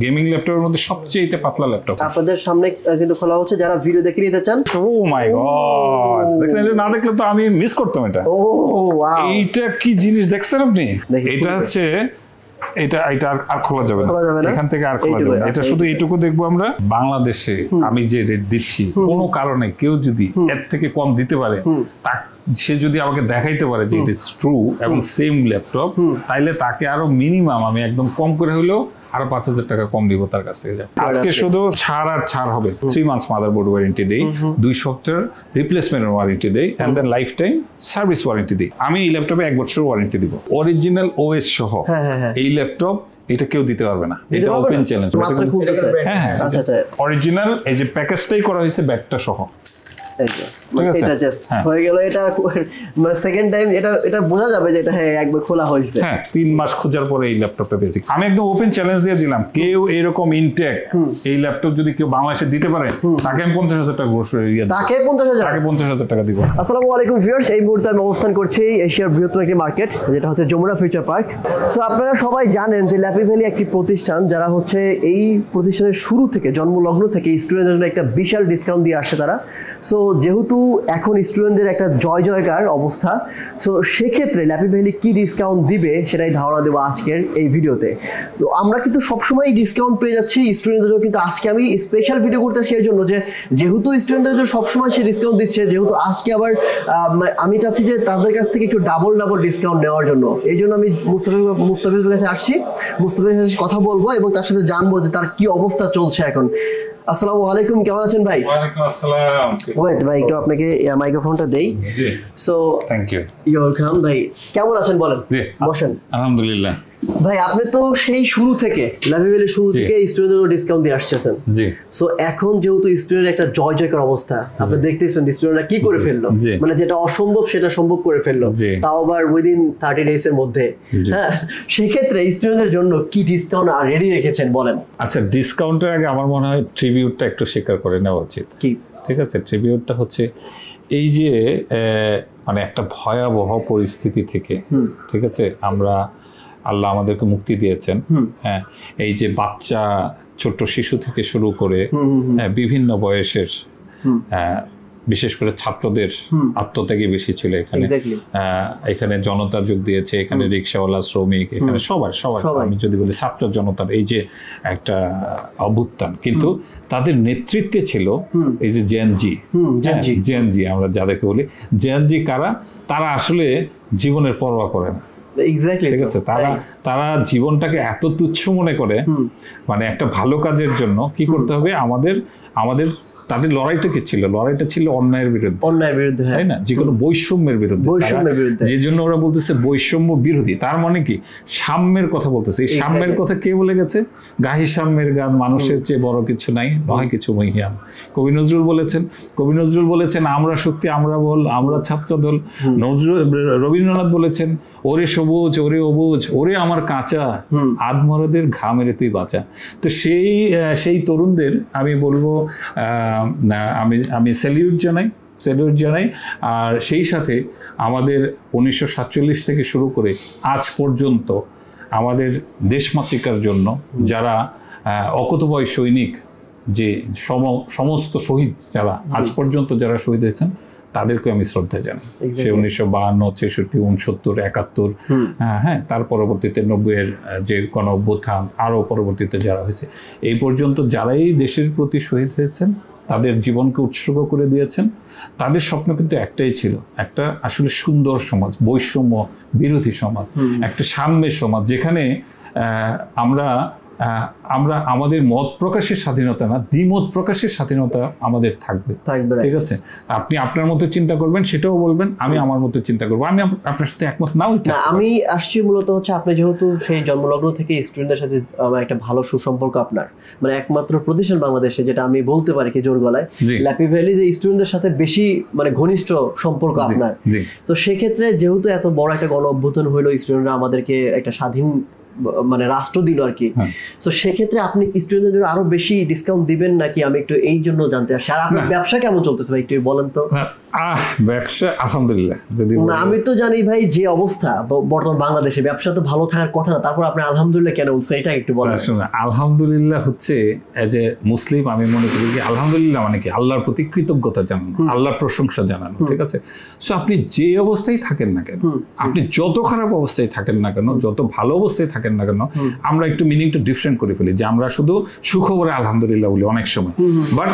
Gaming ল্যাপটপের মধ্যে সবচেয়ে পাতলা ল্যাপটপ আপনাদের সামনে কিন্তু খোলা হচ্ছে, যারা ভিডিও দেখে নিতে চান। ও মাই গড, দেখছেন? এটা না দেখলে তো আমি মিস করতাম এটা। ও ওয়াও, এইটা কি জিনিস দেখছেন আপনি? এটা হচ্ছে এটা আর খোলা যাবে না, এখান থেকে আর খোলা যাবে না। এটা শুধু এইটুকু দেখবো আমরা। বাংলাদেশে আমি যে রেট দিচ্ছি, কোনো কারণে কেউ যদি এর থেকে কম দিতে পারে, সে যদি আমাকে দেখাইতে পারে যে ইট ইজ ট্রু এবং সেম ল্যাপটপ, তাইলে তাকে আরো মিনিমাম আমি একদম কম করে হলেও আরো 5,000 টাকা কম দিব তার কাছ থেকে। আজকে শুধু ছাড় হবে। 3 মান্থস মাদারবোর্ড ওয়ারেন্টি দেই, 2 সপ্তাহের রিপ্লেসমেন্ট ওয়ারেন্টি দেই, and then life time service warranty দিই। আমি এই ল্যাপটপে 1 বছর ওয়ারেন্টি দিব, অরিজিনাল ওএস সহ। এই ল্যাপটপ এটা কেউ দিতে পারবে না, এটা ওপেন চ্যালেঞ্জ। হ্যাঁ, আচ্ছা আচ্ছা, অরিজিনাল এই যে প্যাকেজটাই করা হয়েছে ব্যাগটা সহ। এটা জাস্ট হয়ে গেল। এটা মানে সেকেন্ড টাইম এটা বোঝা যাবে যে এটা হ্যাঁ একবার খোলা হয়েছে। হ্যাঁ, 3 মাস খোঁজার পরে এই ল্যাপটপটা পেয়েছি। আমি একদম ওপেন চ্যালেঞ্জ দিয়ে দিলাম, কেউ এরকম ইনটেক এই ল্যাপটপ যদি কেউ বাংলাদেশে দিতে পারে, তাকে আমি 50,000 টাকা গ্রোসারি দিয়ে দেব। তাকে 50,000 টাকা দিব। আসসালামু আলাইকুম ভিউয়ার্স, এই মুহূর্তে আমি অবস্থান করছি এশিয়ার বৃহত্তম একটি মার্কেট, যেটা হচ্ছে যমুনা ফিউচার পার্ক। সো আপনারা সবাই জানেন যে ল্যাপি ভ্যালি একটি প্রতিষ্ঠান, যারা হচ্ছে এই প্রতিষ্ঠানের শুরু থেকে, জন্মলগ্ন থেকে স্টুডেন্টদের জন্য একটা বিশাল ডিসকাউন্ট দিয়ে আসছে তারা। সো যেহেতু এখন স্টুডেন্টদের একটা জয়কার অবস্থা, সো সেক্ষেত্রে ল্যাপি ভ্যালি কি ডিসকাউন্ট দিবে সেটাই ধারণা দেবো আজকের এই ভিডিওতে। তো আমরা কিন্তু সবসময় ডিসকাউন্ট পেয়ে যাচ্ছি স্টুডেন্টদের জন্য, কিন্তু আজকে আমি স্পেশাল ভিডিও করতে আসছি এর জন্য যে যেহেতু স্টুডেন্টদের জন্য সবসময় সে ডিসকাউন্ট দিচ্ছে, যেহেতু আজকে আবার আমি চাচ্ছি যে তাদের কাছ থেকে একটু ডাবল ডিসকাউন্ট নেওয়ার জন্য। এই জন্য আমি মুস্তাফিজের কাছে আসছি, মুস্তাফিজের সাথে কথা বলবো এবং তার সাথে জানবো যে তার কি অবস্থা চলছে এখন। আসসালামু আলাইকুম, কেমন আছেন ভাই? ওয়ালাইকুম আসসালাম। ওয়েট ভাই, একটু আপনাকে মাইক্রোফোনটা দেই। So thank you. You welcome ভাই, কেমন আছেন বলেন? বসেন। আলহামদুলিল্লাহ ভাই, আপনি তো সেই শুরু থেকে ল্যাপি ভ্যালি শুরু থেকে স্টুডেন্টদের ডিসকাউন্ট দিয়ে আসছেন। জি। সো এখন যেহেতু স্টুডেন্ট একটা জয়কার অবস্থা, আপনি দেখতেছেন স্টুডেন্টরা কি করে ফেললো, মানে যেটা অসম্ভব সেটা সম্ভব করে ফেললো, তাও আবার উইদিন 30 ডেজ এর মধ্যে। হ্যাঁ, সেক্ষেত্রে স্টুডেন্টদের জন্য কি ডিসকাউন্ট আর রেডি রেখেছেন বলেন? আচ্ছা, ডিসকাউন্টের আগে আমার মনে হয় ট্রিবিউটটা একটু স্বীকার করে নেওয়া উচিত। কি? ঠিক আছে, ট্রিবিউটটা হচ্ছে এই যে মানে একটা ভয়াবহ পরিস্থিতি থেকে, ঠিক আছে, আমরা আল্লাহ আমাদেরকে মুক্তি দিয়েছেন। হ্যাঁ, এই যে বাচ্চা ছোট্ট শিশু থেকে শুরু করে বিভিন্ন বয়সের, বিশেষ করে ছাত্রদের আত্মত্যাগী বেশি ছিল এখানে। এখানে জনতা যোগ দিয়েছে, এখানে রিক্সাওয়ালা, শ্রমিক, এখানে সবার আমি যদি বলি ছাত্র জনতার এই যে একটা অভ্যুত্থান, কিন্তু তাদের নেতৃত্বে ছিল এই যে জেএনজি আমরা যাদেরকে বলি। জেএনজি কারা? তারা আসলে জীবনের পরোয়া করে না। ঠিক আছে, তারা জীবনটাকে এত তুচ্ছ মনে করে, মানে একটা ভালো কাজের জন্য কি করতে হবে আমাদের তাদের লড়াইটা কি ছিল? লড়াইটা ছিল অন্যায়ের বিরুদ্ধে, তাই না? যে কোনো বৈষম্যের বিরুদ্ধে, যে জন্য ওরা বলতেছে বৈষম্য বিরোধী। তার মানে কি? সাম্যের কথা বলতেছে। এই সাম্যের কথা কে বলে গেছে? গাহি সাম্যের গান, মানুষের চেয়ে বড় কিছু নাই, নয় কিছু মহিয়ান। কবি নজরুল বলেছেন আমরা শক্তি, আমরা বল, আমরা ছাত্র দল। রবীন্দ্রনাথ বলেছেন ওরে সবুজ, ওরে অবুজ, ওরে আমার কাঁচা, আধমরাদের ঘামেরে তুই বাঁচা। তো সেই তরুণদের আমি বলবো, আমি স্যালিউট জানাই। আর সেই সাথে আমাদের 1947 থেকে শুরু করে আজ পর্যন্ত আমাদের দেশমাতৃকার জন্য যারা অকুতোভয় সৈনিক, যে সমস্ত শহীদ যারা আজ পর্যন্ত যারা শহীদ হয়েছেন, তাদেরকে আমি শ্রদ্ধা জানাই। সে 1952, 63, 69, 71, হ্যাঁ, তার পরবর্তীতে 90-এর যে গণ অভ্যুত্থান, আরও পরবর্তীতে যারা হয়েছে, এই পর্যন্ত যারাই দেশের প্রতি শহীদ হয়েছেন, তাদের জীবনকে উৎসর্গ করে দিয়েছেন। তাদের স্বপ্ন কিন্তু একটাই ছিল, একটা আসলে সুন্দর সমাজ, বৈষম্য বিরোধী সমাজ, একটা সাম্যের সমাজ, যেখানে আমরা আমাদের মত প্রকাশের স্বাধীনতা না, দ্বিমত প্রকাশের স্বাধীনতা আমাদের থাকবে। ঠিক আছে, আপনি আপনার মতো চিন্তা করবেন, সেটাও বলবেন, আমি আমার মতো চিন্তা করবো। আমি আপনার সাথে একমত নাও। আমি আসছি মূলত হচ্ছে আপনি যেহেতু সেই জন্মলগ্ন থেকে স্টুডেন্টদের সাথে একটা ভালো সুসম্পর্ক আপনার, মানে একমাত্র প্রতিষ্ঠান বাংলাদেশে যেটা আমি বলতে পারি কি জোর গলায়, ল্যাপি ভ্যালি যে স্টুডেন্টদের সাথে বেশি মানে ঘনিষ্ঠ সম্পর্ক আপনার। তো সেক্ষেত্রে যেহেতু এত বড় একটা গণ অভ্যুত্থান হইলো, স্টুডেন্টরা আমাদেরকে একটা স্বাধীন মানে রাষ্ট্র দিল আর কি, তো সেক্ষেত্রে আপনি স্টুডেন্টদের জন্য আরো বেশি ডিসকাউন্ট দিবেন নাকি, আমি একটু এই জন্য জানতে চাই। আর আপনার ব্যবসা কেমন চলতেছে ভাই একটু বলেন তো। ব্যবসা আলহামদুলিল্লাহ, যদি আমি তো জানি ভাই যে অবস্থা বর্তমান বাংলাদেশে, ব্যবসা তো ভালো থাকার কথা না, তারপর আপনি আলহামদুলিল্লাহ কেন বলছেন এটা একটু বলেন। আলহামদুলিল্লাহ হচ্ছে এজ এ মুসলিম আমি মনে করি যে আলহামদুলিল্লাহ মানে কি আল্লাহর প্রতি কৃতজ্ঞতা জানানো, আল্লাহর প্রশংসা জানানো, ঠিক আছে। সো আপনি যে অবস্থায় থাকেন না কেন, আপনি যত খারাপ অবস্থায় থাকেন না কেন, যত ভালো অবস্থায় থাকেন না কেন, আমরা একটু মিনিংটা ডিফারেন্ট করে ফেলি যে আমরা শুধু সুখবরে আলহামদুলিল্লাহ বলি অনেক সময়, বাট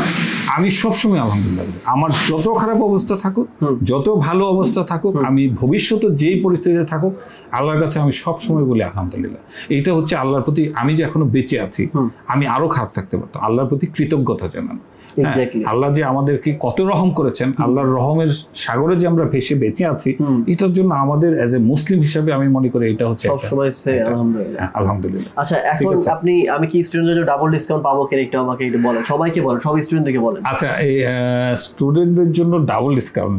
আমি সবসময় আলহামদুলিল্লাহ বলি। আমার যত খারাপ অবস্থা থাকুক, যত ভালো অবস্থা থাকুক, আমি ভবিষ্যতে যেই পরিস্থিতিতে থাকুক, আল্লাহর কাছে আমি সবসময় বলি আলহামদুলিল্লাহ। এইটা হচ্ছে আল্লাহর প্রতি, আমি যে এখনো বেঁচে আছি, আমি আরো খারাপ থাকতে পারতাম, আল্লাহর প্রতি কৃতজ্ঞতা জানানো। আল্লাহ যে আমাদেরকে কত রহম করেছেন, আল্লাহর রহমের সাগরে যে আমরা ভেসে বেঁচে আছি, এটার জন্য আমাদের এজ এ মুসলিম হিসাবে আমি মনে করি এটা হচ্ছে আলহামদুলিল্লাহ। আচ্ছা, এখন আমি কি স্টুডেন্টদের ডাবল ডিসকাউন্ট পাবো কিনা একটু আমাকে একটু বলেন, সবাইকে বলেন, সব স্টুডেন্টদেরকে বলেন। আচ্ছা, এই স্টুডেন্টদের জন্য ডাবল ডিসকাউন্ট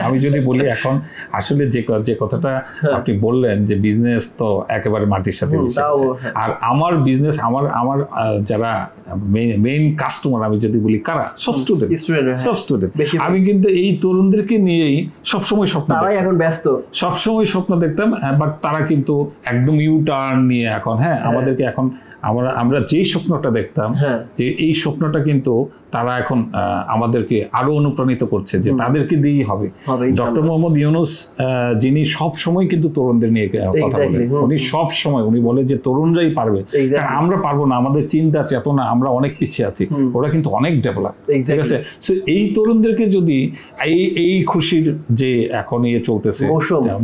আমি যদি বলি, এখন আসলে যে কথাটা আপনি বললেন যে বিজনেস তো একেবারে মাটির সাথে মিশে আছে, আর আমার বিজনেস আমার যারা মেইন কাস্টমার আমি যদি বলি কারা, সব স্টুডেন্ট। আমি কিন্তু এই তরুণদেরকে নিয়েই সবসময় স্বপ্ন, তারাই এখন ব্যস্ত, সবসময় স্বপ্ন দেখতাম, বাট তারা কিন্তু একদম ইউ টার্ন নিয়ে এখন আমাদেরকে এখন আমরা যেই স্বপ্নটা দেখতাম, যে এই স্বপ্নটা কিন্তু তারা এখন আমাদেরকে আরো অনুপ্রাণিত করছে যে তাদেরকে দিয়েই হবে। ডক্টর মোহাম্মদ ইউনূস যিনি সব সময় কিন্তু তরুণদের নিয়ে কথা বলেন, উনি সব সময় উনি বলে যে তরুণরাই পারবে, কারণ আমরা পারবো না, আমাদের চিন্তা চেতনা আমরা অনেক পিছিয়ে আছি, ওরা কিন্তু অনেক ডেভেলপ, ঠিক আছে। সো এই তরুণদেরকে যদি এই খুশির যে এখন চলতেছে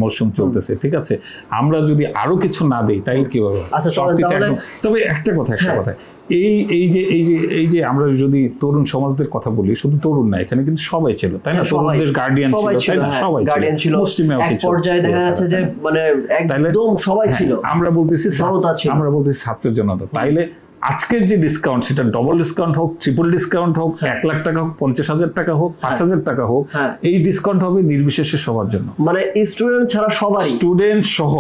মৌসুম চলতেছে, ঠিক আছে, আমরা যদি আরো কিছু না দিই তাহলে কি হবে। তবে একটা কথা এই যে আমরা যদি তরুণ সমাজদের কথা বলি, শুধু তরুণ না, এখানে কিন্তু সবাই ছিল, তাই না? তরুণদের গার্ডিয়ান ছিল, তাই না? সবাই ছিল, মুসলিমেও কিছু পর্যায়ে দেখা যাচ্ছে যে মানে একদম সবাই ছিল। আমরা বলতেছি ছাত্রের জনতা। তাইলে আজকের যে ডিসকাউন্ট, সেটা ডবল ডিসকাউন্ট হোক, ট্রিপল ডিসকাউন্ট হোক, 1 লাখ টাকা হোক, 50,000 টাকা হোক, 5,000 টাকা হোক, এই ডিসকাউন্ট হবে নির্বিশেষে সবার জন্য, মানে স্টুডেন্ট ছাড়া সবাই, স্টুডেন্ট সহ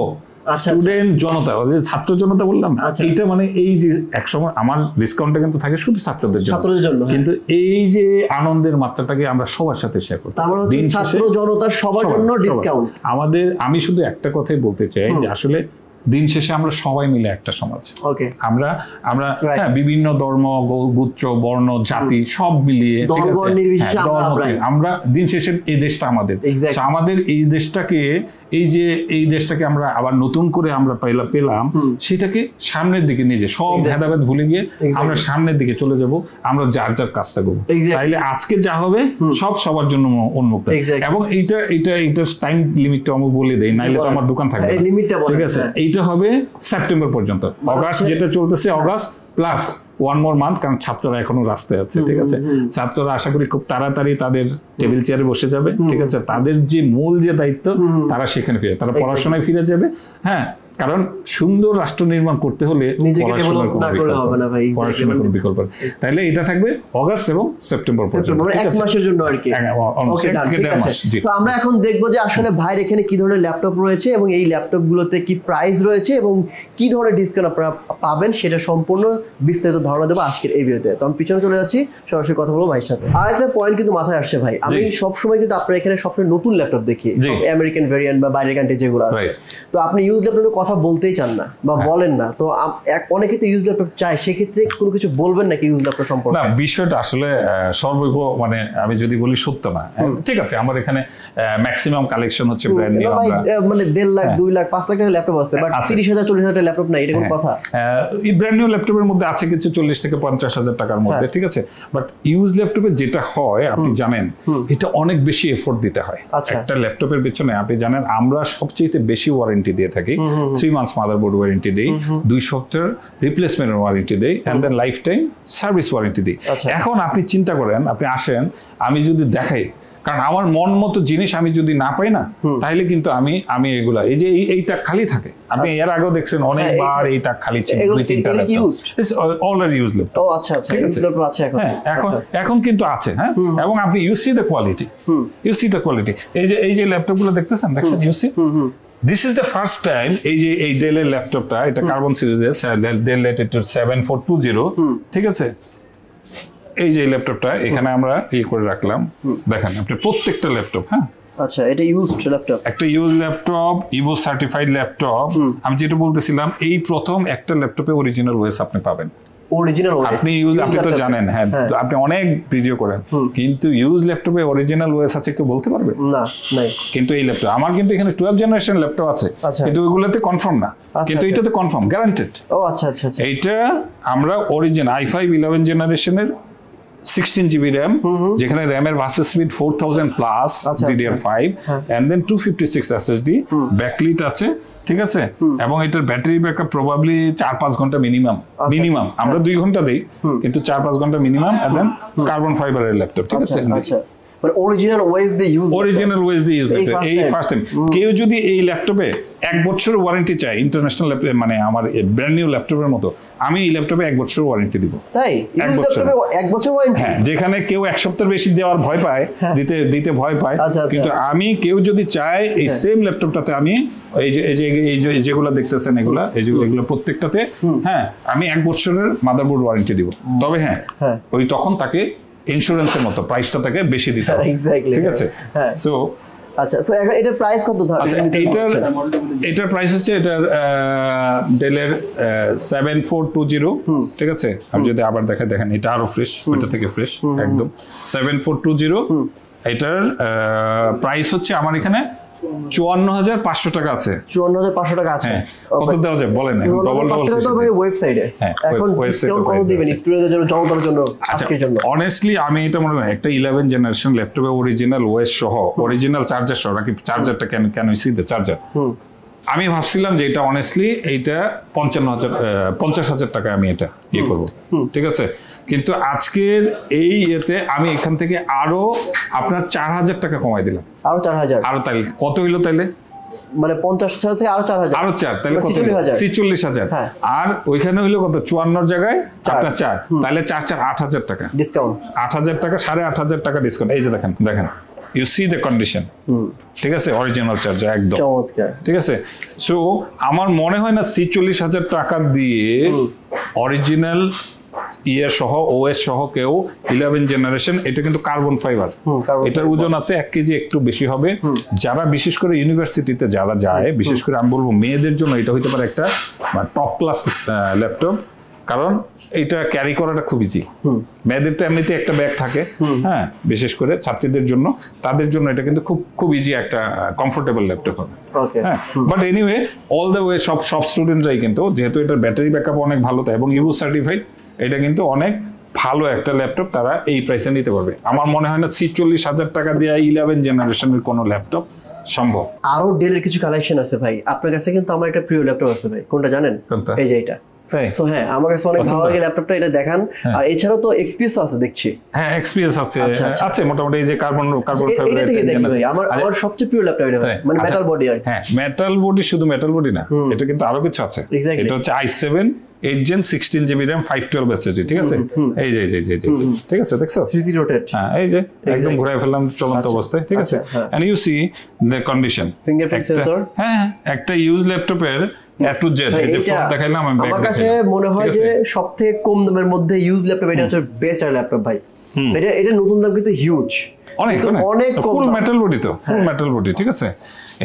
স্টুডেন্ট জনতা, ছাত্র জনতা বললাম না, এইটা মানে এই যে একসময় আমার ডিসকাউন্টটা কিন্তু থাকে শুধু ছাত্রদের জন্য, কিন্তু এই যে আনন্দের মাত্রাটাকে আমরা সবার সাথে শেয়ার করতে, ছাত্র জনতা সবার জন্য ডিসকাউন্ট আমাদের। আমি শুধু একটা কথাই বলতে চাই যে আসলে দিন শেষে আমরা সবাই মিলে একটা সমাজ, আমরা বিভিন্ন ধর্ম, গোত্র, বর্ণ, জাতি সব মিলিয়ে, ঠিক আছে, আমরা দিন শেষে এই দেশটা আমাদের, আমাদের এই দেশটাকে আমরা আবার নতুন করে আমরা পেলাম, সেটাকে সামনের দিকে নিয়ে যে সব ভেদাভেদ ভুলে গিয়ে আমরা সামনের দিকে চলে যাব, আমরা যার কাজটা করবো, তাইলে আজকে যা হবে সব সবার জন্য উন্মুক্ত। এবং এইটা টাইম লিমিটটা আমি বলে দেই, নাইলে তো আমার দোকান থাকবে, ঠিক আছে। এইটা হবে সেপ্টেম্বর পর্যন্ত, অগাস্ট যেটা চলতেছে, অগাস্ট প্লাস 1 more month, কারণ ছাত্ররা এখনো রাস্তায় আছে, ঠিক আছে। ছাত্ররা আশা করি খুব তাড়াতাড়ি তাদের টেবিল চেয়ারে বসে যাবে, ঠিক আছে। তাদের যে মূল যে দায়িত্ব, তারা সেখানে ফিরে, তারা পড়াশোনায় ফিরে যাবে। হ্যাঁ, কারণ সুন্দর রাষ্ট্র নির্মাণ করতে হলে পড়াশোনার কোনো বিকল্প, তাইলে এটা থাকবে অগাস্ট এবং সেপ্টেম্বর পর্যন্ত, 1 মাসের জন্য আর কি। আমরা এখন দেখবো যে আসলে ভাইয়ের এখানে কি ধরনের ল্যাপটপ রয়েছে এবং এই ল্যাপটপ গুলোতে কি প্রাইস রয়েছে এবং কি ধরনের ডিসকাউন্ট আপনারা পাবেন, সেটা সম্পূর্ণ বিস্তারিত ধারণা দেবো আজকের এই ভিডিওতে। তো আমি পিছনে চলে যাচ্ছি, সরাসরি কথা বলবো ভাইয়ের সাথে। আর একটা পয়েন্ট কিন্তু মাথায় আসছে ভাই, আমি সবসময় কিন্তু আপনার এখানে সবসময় নতুন ল্যাপটপ দেখি, আমেরিকান ভেরিয়েন্ট বা বাইরের কান্ট্রি যেগুলো আছে, তো আপনি ইউজ ল্যাপটপের কথা বলতেই চান না বা বলেন না, তো অনেকে তো ইউজ ল্যাপটপ চায়, সেক্ষেত্রে কোনো কিছু বলবেন নাকি ইউজ ল্যাপটপ সম্পর্কে? না, বিষয়টা আসলে সর্বৈব মানে আমি যদি বলি সত্য না, ঠিক আছে। আমার এখানে ম্যাক্সিমাম কালেকশন হচ্ছে ব্র্যান্ড নিউ, মানে 1.5 লাখ 2 লাখ 5 লাখ টাকার ল্যাপটপ আছে, বাট 30,000 40,000 টাকার ল্যাপটপ নাই, এটা কোন কথা? এই ব্র্যান্ড নিউ ল্যাপটপের মধ্যে আছে কিছু 40 থেকে 50,000 টাকার মধ্যে, ঠিক আছে। বাট ইউজ ল্যাপটপে যেটা হয় আপনি জানেন, এটা অনেক বেশি এফোর্ট দিতে হয় একটা ল্যাপটপের পেছনে। আপনি জানেন আমরা সবচেয়ে বেশি ওয়ারেন্টি দিয়ে থাকি, 3 months মাদারবোর্ড ওয়ারেন্টি দেই, 2 সপ্তাহের রিপ্লেসমেন্ট ওয়ারেন্টি দেই, and then life time service warranty দিই। এখন আপনি চিন্তা করেন, আপনি আসেন, আমি যদি দেখাই, কারণ আমার মন মতো জিনিস আমি যদি না পাই না, তাহলে কিন্তু আমি এগুলা এই যে এই তাক খালি থাকে, আপনি এর আগেও দেখছেন অনেকবার এই তাক খালি ছিল, 2-3টা অলরেডি ইউজ ল্যাপটপ। ও আচ্ছা আচ্ছা, ইউজ ল্যাপটপ আছে এখন কিন্তু আছে, হ্যাঁ। এবং আপনি ইউ সি দ্য কোয়ালিটি, এই যে ল্যাপটপ গুলো দেখতেছেন you see, this is the first time এই যে এই ডেলের ল্যাপটপটা, এটা কার্বন সিরিজের ডেল ল্যাটিটিউড 7420, ঠিক আছে। এই যে ল্যাপটপটা এখানে আমরা করে রাখলাম, দেখেন আপনি প্রত্যেকটা ল্যাপটপ, হ্যাঁ আচ্ছা এটা ইউজড ল্যাপটপ, একটা use laptop, Ivo certified laptop. আমি যেটা বলতেছিলাম, এই প্রথম একটা ল্যাপটপে অরিজিনাল ওএস আপনি পাবেন। অরিজিনাল ওএস আপনি তো জানেন, হ্যাঁ আপনি অনেক ভিডিও করেন, কিন্তু ইউজ ল্যাপটপে অরিজিনাল ওএস আছে কেউ বলতে পারবে? না, নাই। কিন্তু এই ল্যাপটপ আমার কিন্তু এখানে 12 জেনারেশন ল্যাপটপ আছে, কিন্তু ওইগুলোতে কনফার্ম না, কিন্তু এটাতে কনফার্ম গ্যারান্টেড। ও আচ্ছা আচ্ছা আচ্ছা। এইটা আমরা অরিজিনাল i5 11 জেনারেশনের 16 GB RAM, যেখানে RAM এর versus speed 4000 plus DDR5 and then 256 SSD, backlit আছে, ঠিক আছে। এবং এটার ব্যাটারি ব্যাকআপ প্রবাবলি 4-5 ঘন্টা মিনিমাম, আমরা 2 ঘন্টা দেই, কিন্তু 4-5 ঘন্টা মিনিমাম। এন্ড দেন কার্বন ফাইবারের ল্যাপটপ, ঠিক আছে। আচ্ছা মানে অরিজিনাল ওএস দিয়ে ইউজ, এই ফার্স্ট টাইম। কেউ যদি এই ল্যাপটপে 1 বছরের ওয়ারেন্টি চায়, ইন্টারন্যাশনাল ল্যাপটপ মানে আমার ব্র্যান্ড নিউ ল্যাপটপের মতো, আমি এই ল্যাপটপে 1 বছরের ওয়ারেন্টি দিব। তাই 1 বছর ওয়ারেন্টি? হ্যাঁ, যেখানে কেউ 1 সপ্তাহের বেশি দেওয়ার ভয় পায়, দিতে ভয় পায়, কিন্তু আমি কেউ যদি চায় এই সেম ল্যাপটপটাতে আমি এই যে যেগুলো দেখতেছেন এগুলো প্রত্যেকটাতে, হ্যাঁ আমি 1 বছরের মাদারবোর্ড ওয়ারেন্টি দিব। তবে হ্যাঁ ওই তখন তাকে ইন্স্যুরেন্সের মতো প্রাইসটা তাকে বেশি দিতে হবে, ঠিক আছে। সো আচ্ছা, সো এটার প্রাইস কত ধরে? আচ্ছা, এটার প্রাইস হচ্ছে এটার ডেলের 7420, ঠিক আছে। আমি যদি আবার দেখেন এটা আরো ফ্রেশ, ওইটা থেকে ফ্রেশ একদম। 7420 এটার প্রাইস হচ্ছে আমার এখানে 54500 টাকা আছে। 54500 টাকা আছে। কত দেওয়া যায় বলেন? এখন ডবল তো ভাই ওয়েবসাইটে, এখন ডিসকাউন্ট কত দিবেন স্টুডেন্টদের জন্য, জনতার জন্য, আজকের জন্য? অনেস্টলি আমি এটা মনে করি একটা 11 জেনারেশন ল্যাপটপে অরিজিনাল ওএস সহ, অরিজিনাল চার্জার সহ, নাকি চার্জারটা কেন সি দ্য চার্জার, আমি ভাবছিলাম যে এটা অনেস্টলি এইটা 50,000 টাকায় আমি এটা করবো, ঠিক আছে। কিন্তু আজকের এই ইয়েতে আমি এখান থেকে আরো আপনার 4000 টাকা কমাই দিলাম। আরো 4000? আরো তাইলে কত হইলো? তাইলে মানে 50,000 থেকে আরো 4000, আরো 4, তাহলে কত? 46,000। আর ওইখানে হইলো কত? 54 জায়গায় আপনার 4, তাহলে 4 8,000 টাকা ডিসকাউন্ট, 8,000 টাকা, 8,500 টাকা ডিসকাউন্ট। এই যে দেখেন ইউ সি দ্য কন্ডিশন, ঠিক আছে, অরিজিনাল চার্জার একদম চমৎকার, ঠিক আছে। সো আমার মনে হয় না 46,000 টাকা দিয়ে অরিজিনাল সহ ওএস সহ কেউ 11 জেনারেশন, এটা কিন্তু কার্বন ফাইবার, এটার ওজন আছে 1 কেজি একটু বেশি হবে। যারা বিশেষ করে ইউনিভার্সিটিতে যারা যায়, বিশেষ করে আমি বলবো মেয়েদের জন্য এটা হইতে পারে একটা টপ ক্লাস ল্যাপটপ, কারণ এটা ক্যারি করাটা খুব ইজি। মেয়েদের তো এমনিতে একটা ব্যাগ থাকে, হ্যাঁ, বিশেষ করে ছাত্রীদের জন্য, তাদের জন্য এটা কিন্তু খুব ইজি একটা কমফোর্টেবল ল্যাপটপ হবে, হ্যাঁ। But anyway all the way সব স্টুডেন্টরাই কিন্তু, যেহেতু এটার ব্যাটারি ব্যাকআপ অনেক ভালো, তাই এবং ইভো সার্টিফাইড, এটা কিন্তু অনেক ভালো একটা ল্যাপটপ তারা এই প্রাইসে নিতে পারবে। আমার মনে হয় না 46,000 টাকা দিয়ে 11 জেনারেশনের কোনো ল্যাপটপ সম্ভব। আরো ডেলের কিছু কালেকশন আছে ভাই আপনার কাছে, কিন্তু আমার একটা প্রিয় ল্যাপটপ আছে ভাই। কোনটা জানেন? এই যে এটা। সো হ্যাঁ, আমার কাছে অনেক ভালো লাগে ল্যাপটপটা, এটা দেখান। আর এছাড়াও তো এক্সপিএস আছে দেখছি। হ্যাঁ, এক্সপিএস আছে মোটামুটি। এই যে কার্বন ফাইবার, এটা থেকে দেখি ভাই, আমার সবচেয়ে প্রিয় ল্যাপটপ এটা, মানে মেটাল বডি। আর হ্যাঁ, মেটাল বডি, শুধু মেটাল বডি না, এটা কিন্তু আরো কিছু আছে। এটা হচ্ছে i7 8 Gen 16 GB RAM 512 SSD, ঠিক আছে। এই যে ঠিক আছে, দেখছো 3D রোটেট, হ্যাঁ এই যে একদম ঘুরাই ফেললাম চলন্ত অবস্থায়, ঠিক আছে। And you see the condition, fingerprint sensor, হ্যাঁ একটা ইউজ ল্যাপটপের A to Z, এই যে ফোন দেখাইলাম। আমার কাছে মনে হয় যে সবথেকে কম দামের মধ্যে ইউজ ল্যাপটপ এটা হচ্ছে বেস্ট ল্যাপটপ ভাই। এটা নতুন দাম কিন্তু হিউজ, অনেক ফুল মেটাল বডি, তো ফুল মেটাল বডি, ঠিক আছে।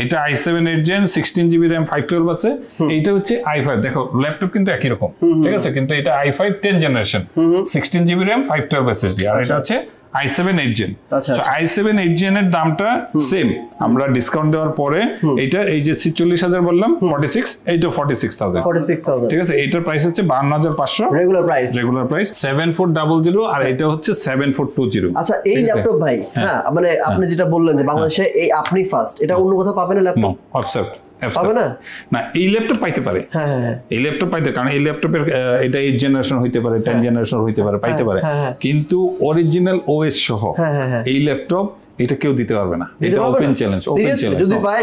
এটা i7 8 Gen 16 GB RAM 512 আছে। এইটা হচ্ছে i5, দেখো ল্যাপটপ কিন্তু একই রকম, ঠিক আছে, কিন্তু এটা i5 10 generation 16 GB RAM 512 SSD, আর এটা হচ্ছে i7 8 Gen। So i7 8 Gen এর দামটা সেম, আমরা ডিসকাউন্ট দেওয়ার পরে এটা এই যে 46,000 বললাম, 46, এইটা 46,000, ঠিক আছে। এইটার প্রাইস হচ্ছে 52,500 রেগুলার প্রাইস 7400, আর এটা হচ্ছে 7420। আচ্ছা, এই ল্যাপটপ ভাই, হ্যাঁ মানে আপনি যেটা বললেন যে বাংলাদেশে এই আপনি ফার্স্ট, এটা অন্য কোথাও পাবেন না ল্যাপটপ? পাবে না, না এই ল্যাপটপ পাইতে পারে, এই ল্যাপটপ পাইতে, কারণ এই ল্যাপটপের এটা 8 জেনারেশন হইতে পারে, 10 জেনারেশন হইতে পারে, পাইতে পারে, কিন্তু অরিজিনাল ওএস সহ এই ল্যাপটপ এটা কেউ দিতে পারবে না। এটা ওপেন চ্যালেঞ্জ, যদি পাই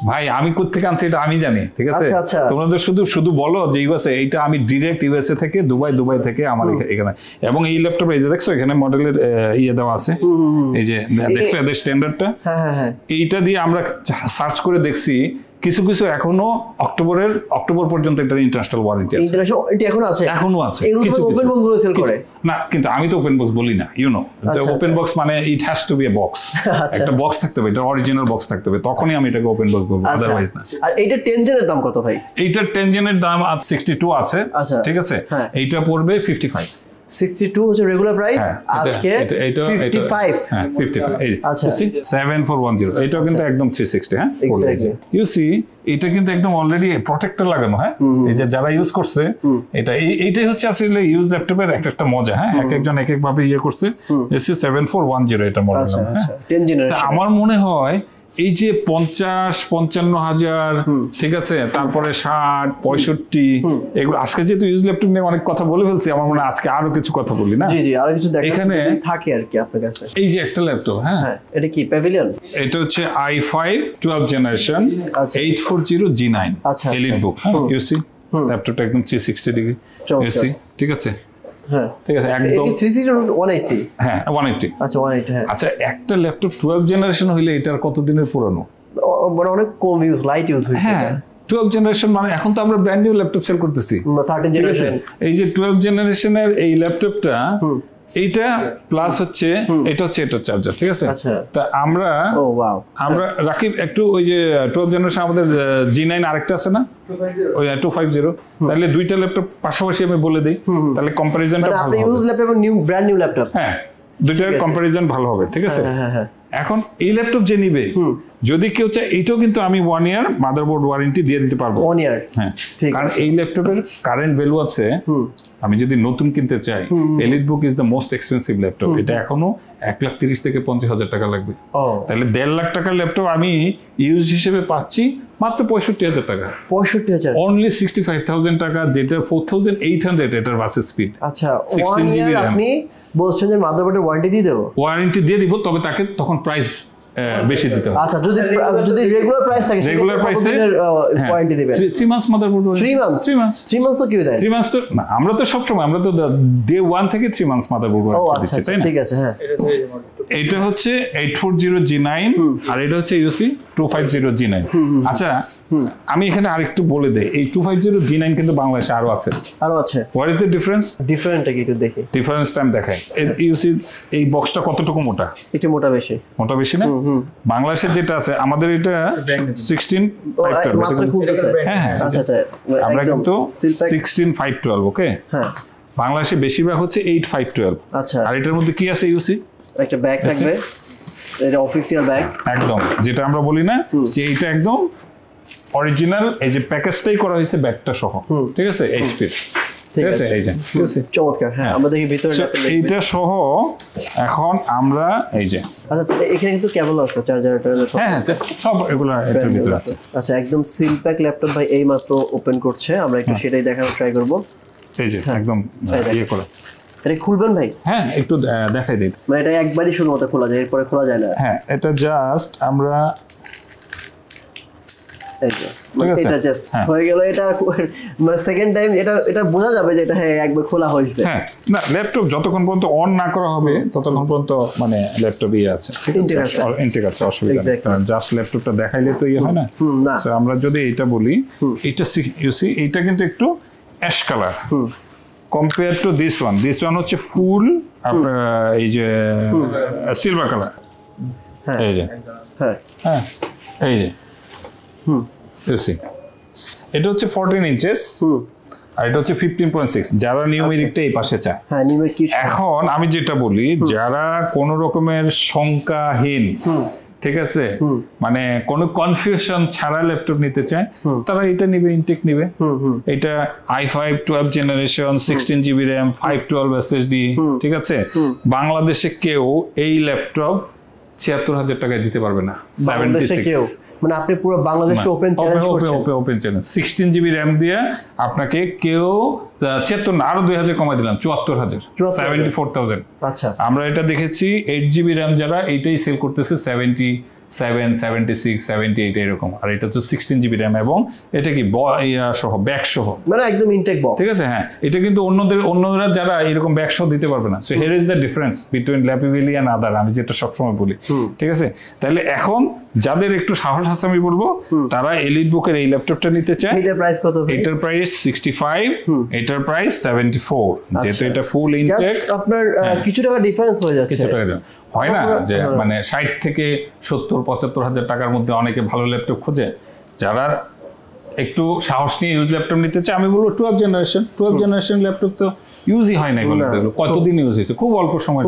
ভাই আমি কোত্থেকে আনছি এটা আমি জানি, ঠিক আছে। তোমাদের শুধু বলো যে ইউএসএ, এইটা আমি ডিরেক্ট ইউএসএ থেকে, দুবাই থেকে আমার এখানে। এবং এই ল্যাপটপ এই যে দেখছো এখানে মডেলের ইয়ে দেওয়া আছে, এই যে দেখছো এদের স্ট্যান্ডার্ডটা, এইটা দিয়ে আমরা সার্চ করে দেখছি কিছু কিছু এখনো অক্টোবর পর্যন্ত একটা ইন্টারন্যাশনাল ওয়ারেন্টি আছে। ইন্টারন্যাশনাল এটা এখনো আছে? এখনো আছে। কিছু ওপেন বক্স গুলো সেল করে না, কিন্তু আমি তো ওপেন বক্স বলি না, ওপেন বক্স মানে it has to be a box, একটা বক্স থাকতে হবে, এটা অরিজিনাল বক্স থাকতে হবে, তখনই আমি এটাকে ওপেন বক্স বলবো, আদারওয়াইজ না। আর এইটা 10 জেনের দাম কত ভাই? এইটার 10 জেনের দাম 62 আছে, ঠিক আছে। এইটা পড়বে 55। 62 হচ্ছে রেগুলার প্রাইস, আজকে 55। হ্যাঁ 55। এই আচ্ছা 7410, এটাও কিন্তু একদম 360। হ্যাঁ ইউ সি এটা কিন্তু একদম অলরেডি প্রোটেক্টর লাগানো। হ্যাঁ এই যে যারা ইউজ করছে এইটাই হচ্ছে আসলে ইউজ ল্যাপটপের একটা মজা। হ্যাঁ এক একজন এক এক ভাবে ইয়ে করছে। এসি 7410 এটা মডেল। আচ্ছা 10 জেনারেশন। আমার মনে হয় এই যে 50-55 ঠিক আছে, তারপরে 60, 65 এগুলো আজকে যেহেতু ইউজ ল্যাপটপ নিয়ে অনেক কথা বলে ফেলছি, আমার মনে হয় আজকে আরো কিছু কথা বলি না। জি জি, আরো কিছু দেখার এখানে থাকে আর কি আপনার কাছে। এই যে একটা ল্যাপটপ, হ্যাঁ এটা কি প্যাভিলিয়ন? এটা হচ্ছে i5 12 জেনারেশন 840G9 এলিট বুক। হ্যাঁ ইউসি ল্যাপটপটা একদম 360 ডিগ্রি ইউসি, ঠিক আছে। হ্যাঁ ঠিক আছে, একদম 360 180। হ্যাঁ 180। আচ্ছা 180। হ্যাঁ আচ্ছা একটা ল্যাপটপ 12 জেনারেশন হইলে এটার কত দিনের পুরানো? মানে অনেক কম ইউজ, লাইট ইউজ হইছে। হ্যাঁ 12 জেনারেশন মানে এখন তো আমরা ব্র্যান্ড নিউ ল্যাপটপ সেল করতেছি 13 জেনারেশন। এই যে 12 জেনারেশনের এই ল্যাপটপটা, এইটা প্লাস হচ্ছে এটা হচ্ছে এটা চার্জার, ঠিক আছে। তা আমরা রাকিব একটু ওই যে 12 জেনারেশন আমাদের G9 আরেকটা আছে না, ওই 250, তাহলে দুইটা ল্যাপটপ পাশাপাশি আমি বলে দেই, তাহলে কম্পারিজনটা ভালো হবে। আপনি use laptop new brand new laptop, হ্যাঁ দুইটার কম্পারিজন ভালো হবে, ঠিক আছে। এখন এই ল্যাপটপ যে নিবে, যদি কেউ চায় এইটাও কিন্তু আমি 1 ইয়ার মাদারবোর্ড ওয়ারেন্টি দিয়ে দিতে পারবো। 1 ইয়ার, হ্যাঁ কারণ এই ল্যাপটপের কারেন্ট ভ্যালু আছে, আমি যদি নতুন কিনতে চাই, elite book is the most expensive laptop, এটা এখনো 1,30,000 থেকে 50,000 টাকা লাগবে। তাহলে 1.5 লাখ টাকার ল্যাপটপ আমি ইউজ হিসেবে পাচ্ছি মাত্র 65,000 টাকা। 65,000 অনলি 65,000 টাকা, যেটা 4,800 এটার বাস স্পিড। আচ্ছা 1 ইয়ার আপনি বলছেন যে মাদারবোর্ডের ওয়ারেন্টি দিয়ে দেবো? ওয়ারেন্টি দিয়ে দিব, তবে তাকে তখন প্রাইস বেশি দিতে হবে। আচ্ছা যদি রেগুলার প্রাইস থাকে, রেগুলার প্রাইসে ওয়ারেন্টি দিবেন 3 মান্থস মাদারবোর্ড। 3 মান্থস তো কি দেয়? 3 মান্থস তো না, আমরা তো সব সময় আমরা তো ডে 1 থেকে 3 মান্থস মাদারবোর্ড ওয়ারেন্টি দিচ্ছি, তাই না? ঠিক আছে। হ্যাঁ এটা হচ্ছে 840G9 আর এটা হচ্ছে ইউসি 250G9। আচ্ছা আমি এখানে আরেকটু বলে দেই, এই 250G9 কিন্তু বাংলাদেশে আরো আছে। What is the difference? ডিফারেন্টটা কি একটু দেখি। ডিফারেন্স টাইম দেখাই। ইউসি এই বক্সটা কতটুকু মোটা? একটু মোটা বেশি না? বাংলাদেশে যেটা আছে আমাদের এটা 16/512 মাত্র খুলতেছে। হ্যাঁ আচ্ছা আমরা কিন্তু 16/512। ওকে হ্যাঁ, বাংলাদেশে বেশিরভাগ হচ্ছে 8/512। আচ্ছা আর এটার মধ্যে কি আছে ইউসি? একটা ব্যাগ থাকবে, এটা অফিশিয়াল ব্যাগ একদম, যেটা আমরা বলি না যে এটা একদম অরিজিনাল, এই যে প্যাকেজটাই করা হয়েছে ব্যাগটা সহ, ঠিক আছে এইচপি, ঠিক আছে। এই যে চমৎকার। হ্যাঁ আমরা দেখি ভিতরে এইটা সহ এখন আমরা এই যে আচ্ছা এখানে কিন্তু কেবল আছে, চার্জার হ্যাঁ সব এগুলো এটার ভিতরে আছে। আচ্ছা একদম সিল প্যাক ল্যাপটপ ভাই এই মাত্র ওপেন করছে, আমরা একটু সেটাই দেখার ট্রাই করব। এই যে একদম ইয়ে করে এটা খুলবেন ভাই? হ্যাঁ একটু দেখাই দিই। মানে এটা একবারই শুরুতে খোলা যায়, এরপরে খোলা যায় না? হ্যাঁ এটা জাস্ট আমরা এটা জাস্ট হয়ে গেল, এটা মানে সেকেন্ড টাইম এটা বোঝা যাবে যে এটা হ্যাঁ একবার খোলা হয়েছে। হ্যাঁ না ল্যাপটপ যতক্ষণ পর্যন্ত অন না করা হবে ততক্ষণ পর্যন্ত মানে ল্যাপটপ ইয়ে আছে, ঠিক আছে, ইনটেক আছে, অসুবিধা নেই। কারণ জাস্ট ল্যাপটপটা দেখাইলে তো ইয়ে হয় না। সো আমরা যদি এটা বলি, এটা ইউসি এইটা কিন্তু একটু ash colour compare to this one হচ্ছে ফুল আপনার এই যে সিলভার কালার। এই যে হ্যাঁ এই যে এটা হচ্ছে 14 ইঞ্চেস আর এটা হচ্ছে 15.6। যারা নিউমেরিকটা এই পাশে চায়, এখন আমি যেটা বলি যারা কোন রকমের শঙ্কাহীন, ঠিক আছে, মানে কোনো কনফিউশন ছাড়া ল্যাপটপ নিতে চায় তারা এটা নিবে, ইনটেক নিবে। এটা i5 12 generation 16GB RAM 512 SSD, ঠিক আছে। বাংলাদেশে কেউ এই ল্যাপটপ 76,000 টাকায় দিতে পারবে না। 76 মানে আপনি পুরো বাংলাদেশকে ওপেন চ্যালেঞ্জ করছেন। ওপেন চ্যালেঞ্জ 16GB RAM দিয়ে আপনাকে কেউ 76 না আরো 2000 কমাই দিলাম, 74,000 74,000। আচ্ছা আমরা এটা দেখেছি 8GB RAM যারা এইটাই সেল করতেছে 77, 76, 78 এরকম, আর এটা হচ্ছে 16GB RAM এবং এটা কি সহ ব্যাগ সহ, মানে একদম ইনটেক বক্স, ঠিক আছে। হ্যাঁ এটা কিন্তু অন্যরা যারা এরকম ব্যাগ সহ দিতে পারবে না। So here is the difference between Lappy Valley and other, আমি যেটা সবসময় বলি, ঠিক আছে। তাহলে এখন যাদের একটু সাহস আছে আমি বলবো তারা এলিট বুকের এই ল্যাপটপটা নিতে চায়। এটার প্রাইস কত? এটার প্রাইস 65, এটার প্রাইস 74। যেহেতু এটা ফুল ইনটেক, আপনার কিছু টাকা ডিফারেন্স হয়ে যাচ্ছে। কিছু টাকা হয় না যে মানে 60 থেকে 70-75 হাজার টাকার মধ্যে অনেকে ভালো ল্যাপটপ খোঁজে। যারা একটু সাহস নিয়ে ইউজ ল্যাপটপ নিতে চায় আমি বলবো 12 জেনারেশন ল্যাপটপ তো ইউজই হয় না, এগুলো কতদিন ইউজ হয়েছে, খুব অল্প সময়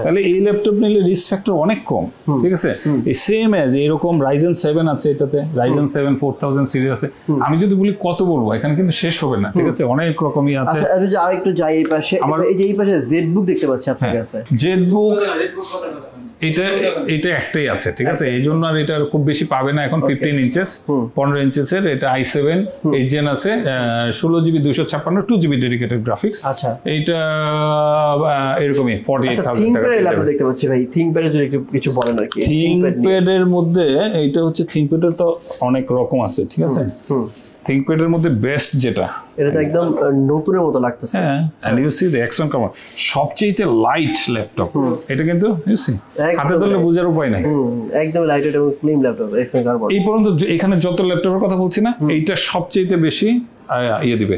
তাহলে এই ল্যাপটপ নিলে রিস্ক ফ্যাক্টর অনেক কম। ঠিক আছে, এই সেম এজ এরকম Ryzen 7 আছে, এটাতে Ryzen 7 4000 সিরিজ আছে। আমি যদি বলি কত বলবো, এখানে কিন্তু শেষ হবে না। ঠিক আছে, অনেক রকমই আছে। আচ্ছা আর একটু যাই এই পাশে, এই যে এই পাশে জেডবুক দেখতে পাচ্ছি আপনার কাছে। জেডবুক এটা একটাই আছে। ঠিক আছে, এই জন্য আর এটা খুব বেশি পাবে না এখন। 15 ইঞ্চেস 15 ইঞ্চেসের এটা i7 8 জেন আছে, 16GB 256 2GB ডেডিকেটেড গ্রাফিক্স। আচ্ছা, এইটা এরকমই 48000 টাকা ল্যাপটপ দেখতে পাচ্ছি ভাই। থিংকপ্যাডের যদি একটু কিছু বলেন আর কি। থিংকপ্যাডের মধ্যে এইটা হচ্ছে, থিংকপ্যাডের তো অনেক রকম আছে। ঠিক আছে, থিংকপ্যাডের মধ্যে বেস্ট যেটা, এটা তো একদম নতুনের মতো লাগতেছে। হ্যাঁ, and you see the action camera, সবচেয়ে লাইট ল্যাপটপ এটা, কিন্তু ইউ সি হাতে ধরলে বোঝার উপায় নাই। একদম লাইট এবং স্লিম ল্যাপটপ অ্যাকশন কামার। এই পর্যন্ত এখানে যত ল্যাপটপের কথা বলছি না, এইটা সবচেয়ে বেশি ইয়ে দিবে,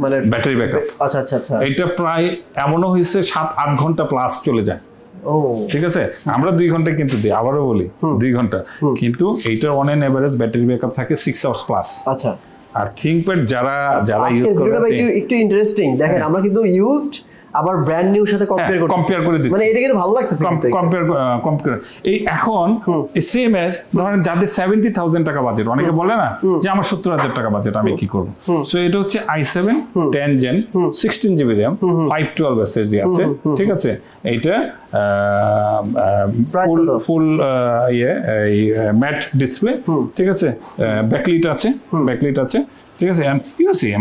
মানে ব্যাটারি ব্যাকআপ। আচ্ছা আচ্ছা আচ্ছা, এটা প্রায় এমনও হয়েছে 7-8 ঘন্টা প্লাস চলে যায়। ঠিক আছে, আমরা 2 ঘন্টা কিন্তু দিই, আবারও বলি 2 ঘন্টা, কিন্তু এইটার on an average battery backup থাকে 6 আওয়ার্স প্লাস। আচ্ছা, আর থিংকপ্যাড যারা ইউজ করে, একটু ইন্টারেস্টিং দেখেন, আমরা কিন্তু ইউজড আবার ব্র্যান্ড নিউর সাথে কম্পেয়ার করে দিচ্ছি, মানে এটা কিন্তু ভালো লাগতেছে কম্পেয়ার। এই এখন সেম এজ ধরেন যাদের 70,000 টাকা বাজেট, অনেকে বলে না যে আমার 70,000 টাকা বাজেট, আমি কি করব? সো এটা হচ্ছে i7 10 gen 16GB RAM 512 SSD আছে। ঠিক আছে, এইটা ফুল ম্যাট ডিসপ্লে। ঠিক আছে, ব্যাকলিট আছে। ঠিক আছে,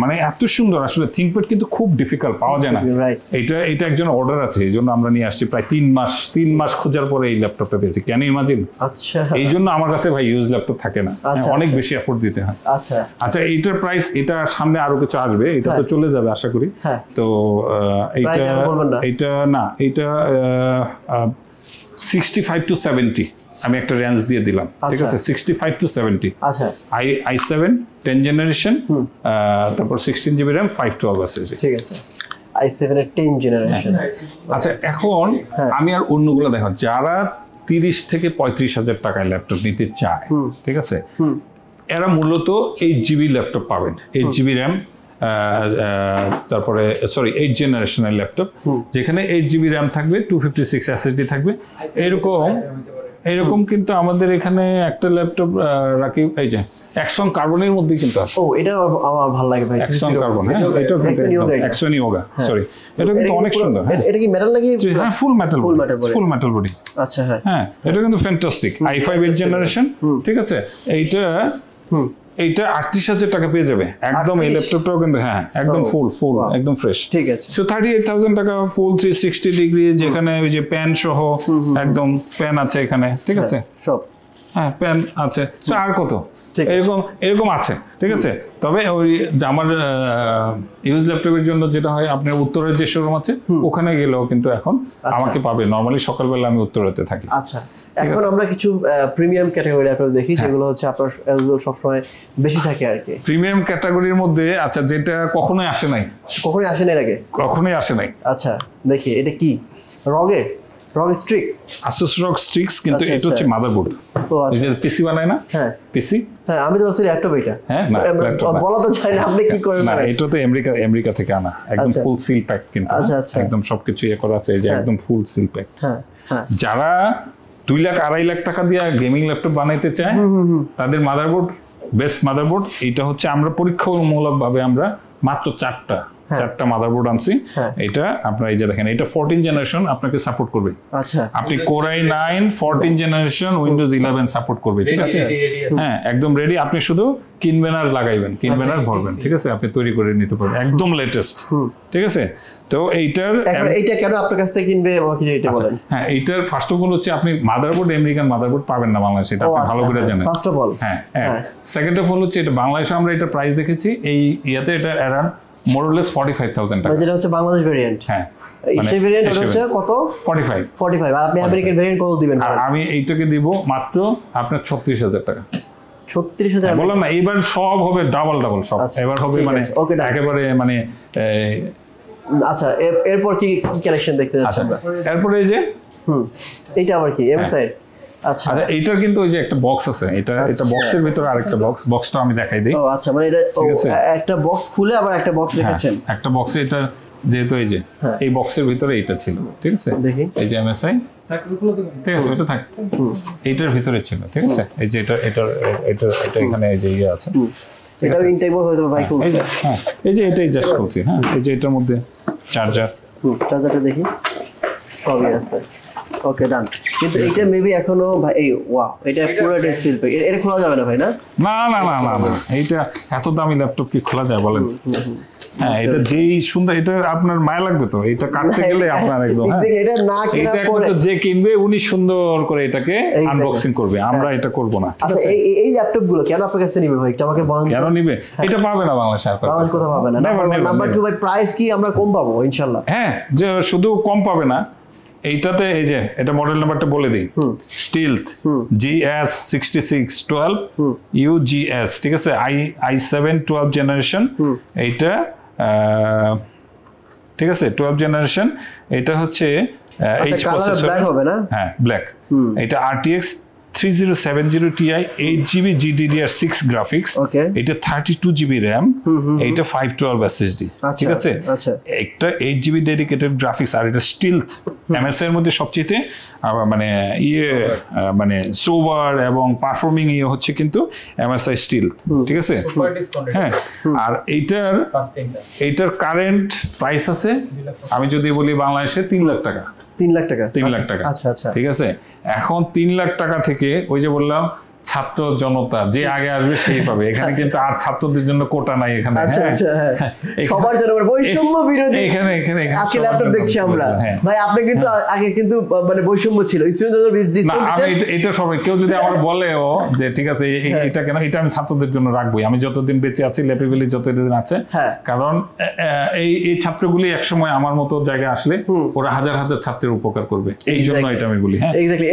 মানে এত সুন্দর। আসলে থিংকপ্যাড কিন্তু খুব ডিফিকাল্ট, পাওয়া যায় না। এটা একজন অর্ডার আছে, এই জন্য আমরা নিয়ে আসছি। প্রায় 3 মাস খোঁজার পরে এই ল্যাপটপটা পেয়েছি। Can you imagine? আচ্ছা, এই জন্য আমার কাছে ভাই ইউজ ল্যাপটপ থাকে না, অনেক বেশি এফোর্ট দিতে হয়। আচ্ছা, এইটার প্রাইস, এটা সামনে আরো কিছু আসবে, এটা তো চলে যাবে আশা করি। তো এইটা 65 to 70 আমি একটা রেঞ্জ দিয়ে দিলাম। ঠিক আছে, 65 to 70। আচ্ছা, i7 10 জেনারেশন, তারপর 16GB RAM 512 SSD। ঠিক আছে, i7 এর 10 জেনারেশন। আচ্ছা, এখন আমি আর অন্যগুলো দেখো, যারা 30 থেকে 35 হাজার টাকায় ল্যাপটপ নিতে চায়, ঠিক আছে, এরা মূলত 8GB ল্যাপটপ পাবেন। 8GB RAM, তারপরে 8 জেনারেশনের ল্যাপটপ, যেখানে 8GB RAM থাকবে, 256 SSD থাকবে। এরকম কিন্তু আমাদের এখানে একটা ল্যাপটপ রাখি, এই যে অ্যাকশন কার্বনের মধ্যেই কিন্তু আছে। এটা আমার ভালো লাগে ভাই, অ্যাকশন কার্বন। হ্যাঁ, এটা অ্যাকশন ইয়োগা, সরি, এটা কিন্তু অনেক সুন্দর। এটা কি মেটাল নাকি? হ্যাঁ, ফুল মেটাল বডি। আচ্ছা, হ্যাঁ, এটা কিন্তু ফ্যান্টাস্টিক। i5 8 generation. ঠিক আছে, এইটা 38,000 টাকা পেয়ে যাবে একদম। এই ল্যাপটপটাও কিন্তু একদম ফুল একদম ফ্রেশ। ঠিক আছে, সো 38,000 টাকা ফুল 360 ডিগ্রি, যেখানে ওই যে প্যান সহ একদম প্যান আছে এখানে। ঠিক আছে, সব প্যান আছে। সো আর কত এরকম আছে। ঠিক আছে, তবে ওই আমার ইউজ ল্যাপটপের জন্য যেটা হয়, আপনার উত্তরের যে শোরুম আছে ওখানে গেলেও কিন্তু এখন আমাকে পাবে। নরমালি সকালবেলা আমি উত্তরাতে থাকি। আচ্ছা, এখন আমরা কিছু প্রিমিয়াম ক্যাটাগরি ল্যাপটপ দেখি, যেগুলো হচ্ছে আপনার সবসময় বেশি থাকে আর কি। প্রিমিয়াম ক্যাটাগরির মধ্যে, আচ্ছা, যেটা কখনোই আসে নাই আগে, কখনোই আসে নাই। আচ্ছা, দেখি এটা কি, ROG Strix, Asus ROG Strix, কিন্তু এটা হচ্ছে মাদারবোর্ড। এটা পিসি বানায় না? হ্যাঁ, পিসি। হ্যাঁ, আমি তো বলছি ল্যাপটপ। এটা না, বলা তো চাই না, আপনি কি করেন? না, এটা তো আমেরিকা থেকে আনা, একদম ফুল সিল প্যাক কিন্তু। একদম সবকিছু করা আছে, এই যে একদম ফুল সিল প্যাক। যারা 2 লাখ 2.5 লাখ টাকা দিয়ে গেমিং ল্যাপটপ বানাইতে চায়, তাদের মাদারবোর্ড, বেস্ট মাদারবোর্ড এটা হচ্ছে। আমরা পরীক্ষামূলক ভাবে আমরা মাত্র 4টা মাদারবোর্ড আনছি। এটা আপনারা এই যে দেখেন, এটা 14 জেনারেশন আপনাকে সাপোর্ট করবে। আচ্ছা, আপনি Core i9 14 generation Windows 11 support করবে। ঠিক আছে, হ্যাঁ, একদম রেডি। আপনি শুধু কিনবেন আর লাগাইবেন, কিনবেন আর ভরবেন। ঠিক আছে, আপনি তৈরি করে নিতে পারবেন, একদম লেটেস্ট। ঠিক আছে, তো এইটা কেন আপনার কাছ থেকে কিনবে আমাকে এটা বলেন। হ্যাঁ, এইটার ফার্স্ট অফ অল হচ্ছে আপনি মাদারবোর্ড, আমেরিকান মাদারবোর্ড পাবেন না বাংলাদেশে, এটা আপনি ভালো করে জানেন। ফার্স্ট অফ অল, হ্যাঁ। সেকেন্ড অফ অল হচ্ছে এটা বাংলাদেশে আমরা এটা প্রাইস দেখেছি এই ইয়াতে, এটা অ্যারাউন্ড মোরলেস 45,000 টাকা, যেটা হচ্ছে বাংলাদেশ ভেরিয়েন্ট। হ্যাঁ সেই ভেরিয়েন্ট হচ্ছে কত? 45। আর আপনি আমেরিকান ভেরিয়েন্ট কত দিবেন? আর আমি এইটাকে দিব মাত্র আপনার 36,000 টাকা। 36,000 বললাম না, এবার সব হবে ডাবল সব। এবার হবে মানে একেবারে মানে আচ্ছা, এরপর কি কালেকশন দেখতে যাচ্ছি আমরা? এরপরে এই যে এইটা আবার কি এমএসআই? আচ্ছা এইটার কিন্তু ওই যে একটা বক্স আছে, এটা বক্সের ভিতরে আরেকটা বক্সটা আমি দেখাই দিই। ও আচ্ছা, মানে এটা একটা বক্স খুলে আবার একটা বক্স রেখেছেন। একটা বক্সে এটা যেহেতু এই যে এই বক্সের ভিতরে এটা ছিল, ঠিক আছে, এই যে এমএসআই, ঠিক আছে, এটা থাক এইটার ভিতরে ছিল, ঠিক আছে। এই যে এটা এখানে এই যে ইয়ে আছে, এটা ইনটেক বক্স হয়তো ভাই খুলছে। হ্যাঁ এই যে এটাই জাস্ট করছি। হ্যাঁ এই যে এটার মধ্যে চার্জারটা দেখি, সবই আছে। ওকে ডান। কিন্তু এটা মেবি এখনো ভাই এই ওয়াও, এটা পুরোটাই সিল প্যাক, এটা খোলা যাবে না ভাই? না এইটা এত দামি ল্যাপটপ কি খোলা যায় বলেন? হ্যাঁ এটা যেই সুন্দর, এটা আপনার মায়া লাগবে তো, এটা কাটতে গেলে আপনার একদম এটা না এটা একমাত্র যে কিনবে উনি সুন্দর করে এটাকে আনবক্সিং করবে, আমরা এটা করব না। আচ্ছা এই ল্যাপটপ গুলো কেন আপনার কাছে নিবে ভাই? এটা আমাকে বলেন। কেন নিবে? এটা পাবে না বাংলাদেশে, আর বাংলাদেশ কোথাও পাবে না। নাম্বার 2 ভাই, প্রাইস কি আমরা কম পাবো ইনশাআল্লাহ? হ্যাঁ, যে শুধু কম পাবে না, এইটাতে এই যে এটা মডেল নাম্বারটা বলে দিই, স্টিলথ GS6612 UGS, ঠিক আছে, i7 12 জেনারেশন, এইটা ঠিক আছে 12 জেনারেশন। এটা হচ্ছে এইচ প্রসেসর, ব্ল্যাক হবে না? হ্যাঁ ব্ল্যাক। এটা RTX 3070 Ti 8GB GDDR6 graphics, এটা 32GB RAM, এটা 512 SSD, ঠিক আছে। একটা 8GB ডেডিকেটেড গ্রাফিক্স, আর এটা স্টিলথ MSI এর মধ্যে সবচেয়ে মানে মানে সোবার এবং পারফর্মিং হচ্ছে কিন্তু MSI স্টিলথ, ঠিক আছে। হ্যাঁ, আর এইটার কারেন্ট প্রাইস আছে, আমি যদি বলি বাংলাদেশে 3 লাখ টাকা। 3 লাখ টাকা? 3 লাখ টাকা, আচ্ছা আচ্ছা, ঠিক আছে। এখন 3 লাখ টাকা থেকে ওই যে বললাম ছাত্র জনতা যে আগে আসবে সেই পাবে। এখানে কিন্তু আর ছাত্রদের জন্য কোটা নাই এখানে। আচ্ছা আচ্ছা, সবার জন্য বৈষম্য বিরোধী এখানে আজকে ল্যাপটপ দেখছি আমরা। ভাই আপনি কিন্তু আগে কিন্তু মানে বৈষম্য ছিল, স্টুডেন্টদের ডিসকাউন্ট দিতেন। আমি এটা সবাই কেউ যদি আমার বলেও যে ঠিক আছে এটা কেন, এটা আমি ছাত্রদের জন্য রাখবই, আমি যতদিন বেঁচে আছি, ল্যাপি ভ্যালি যতদিন আছে, কারণ এই ছাত্রগুলি একসময় আমার মতো জায়গায় আসলে ওরা হাজার হাজার ছাত্রের উপকার করবে, এই জন্য এটা আমি বলি। হ্যাঁ এক্স্যাক্টলি,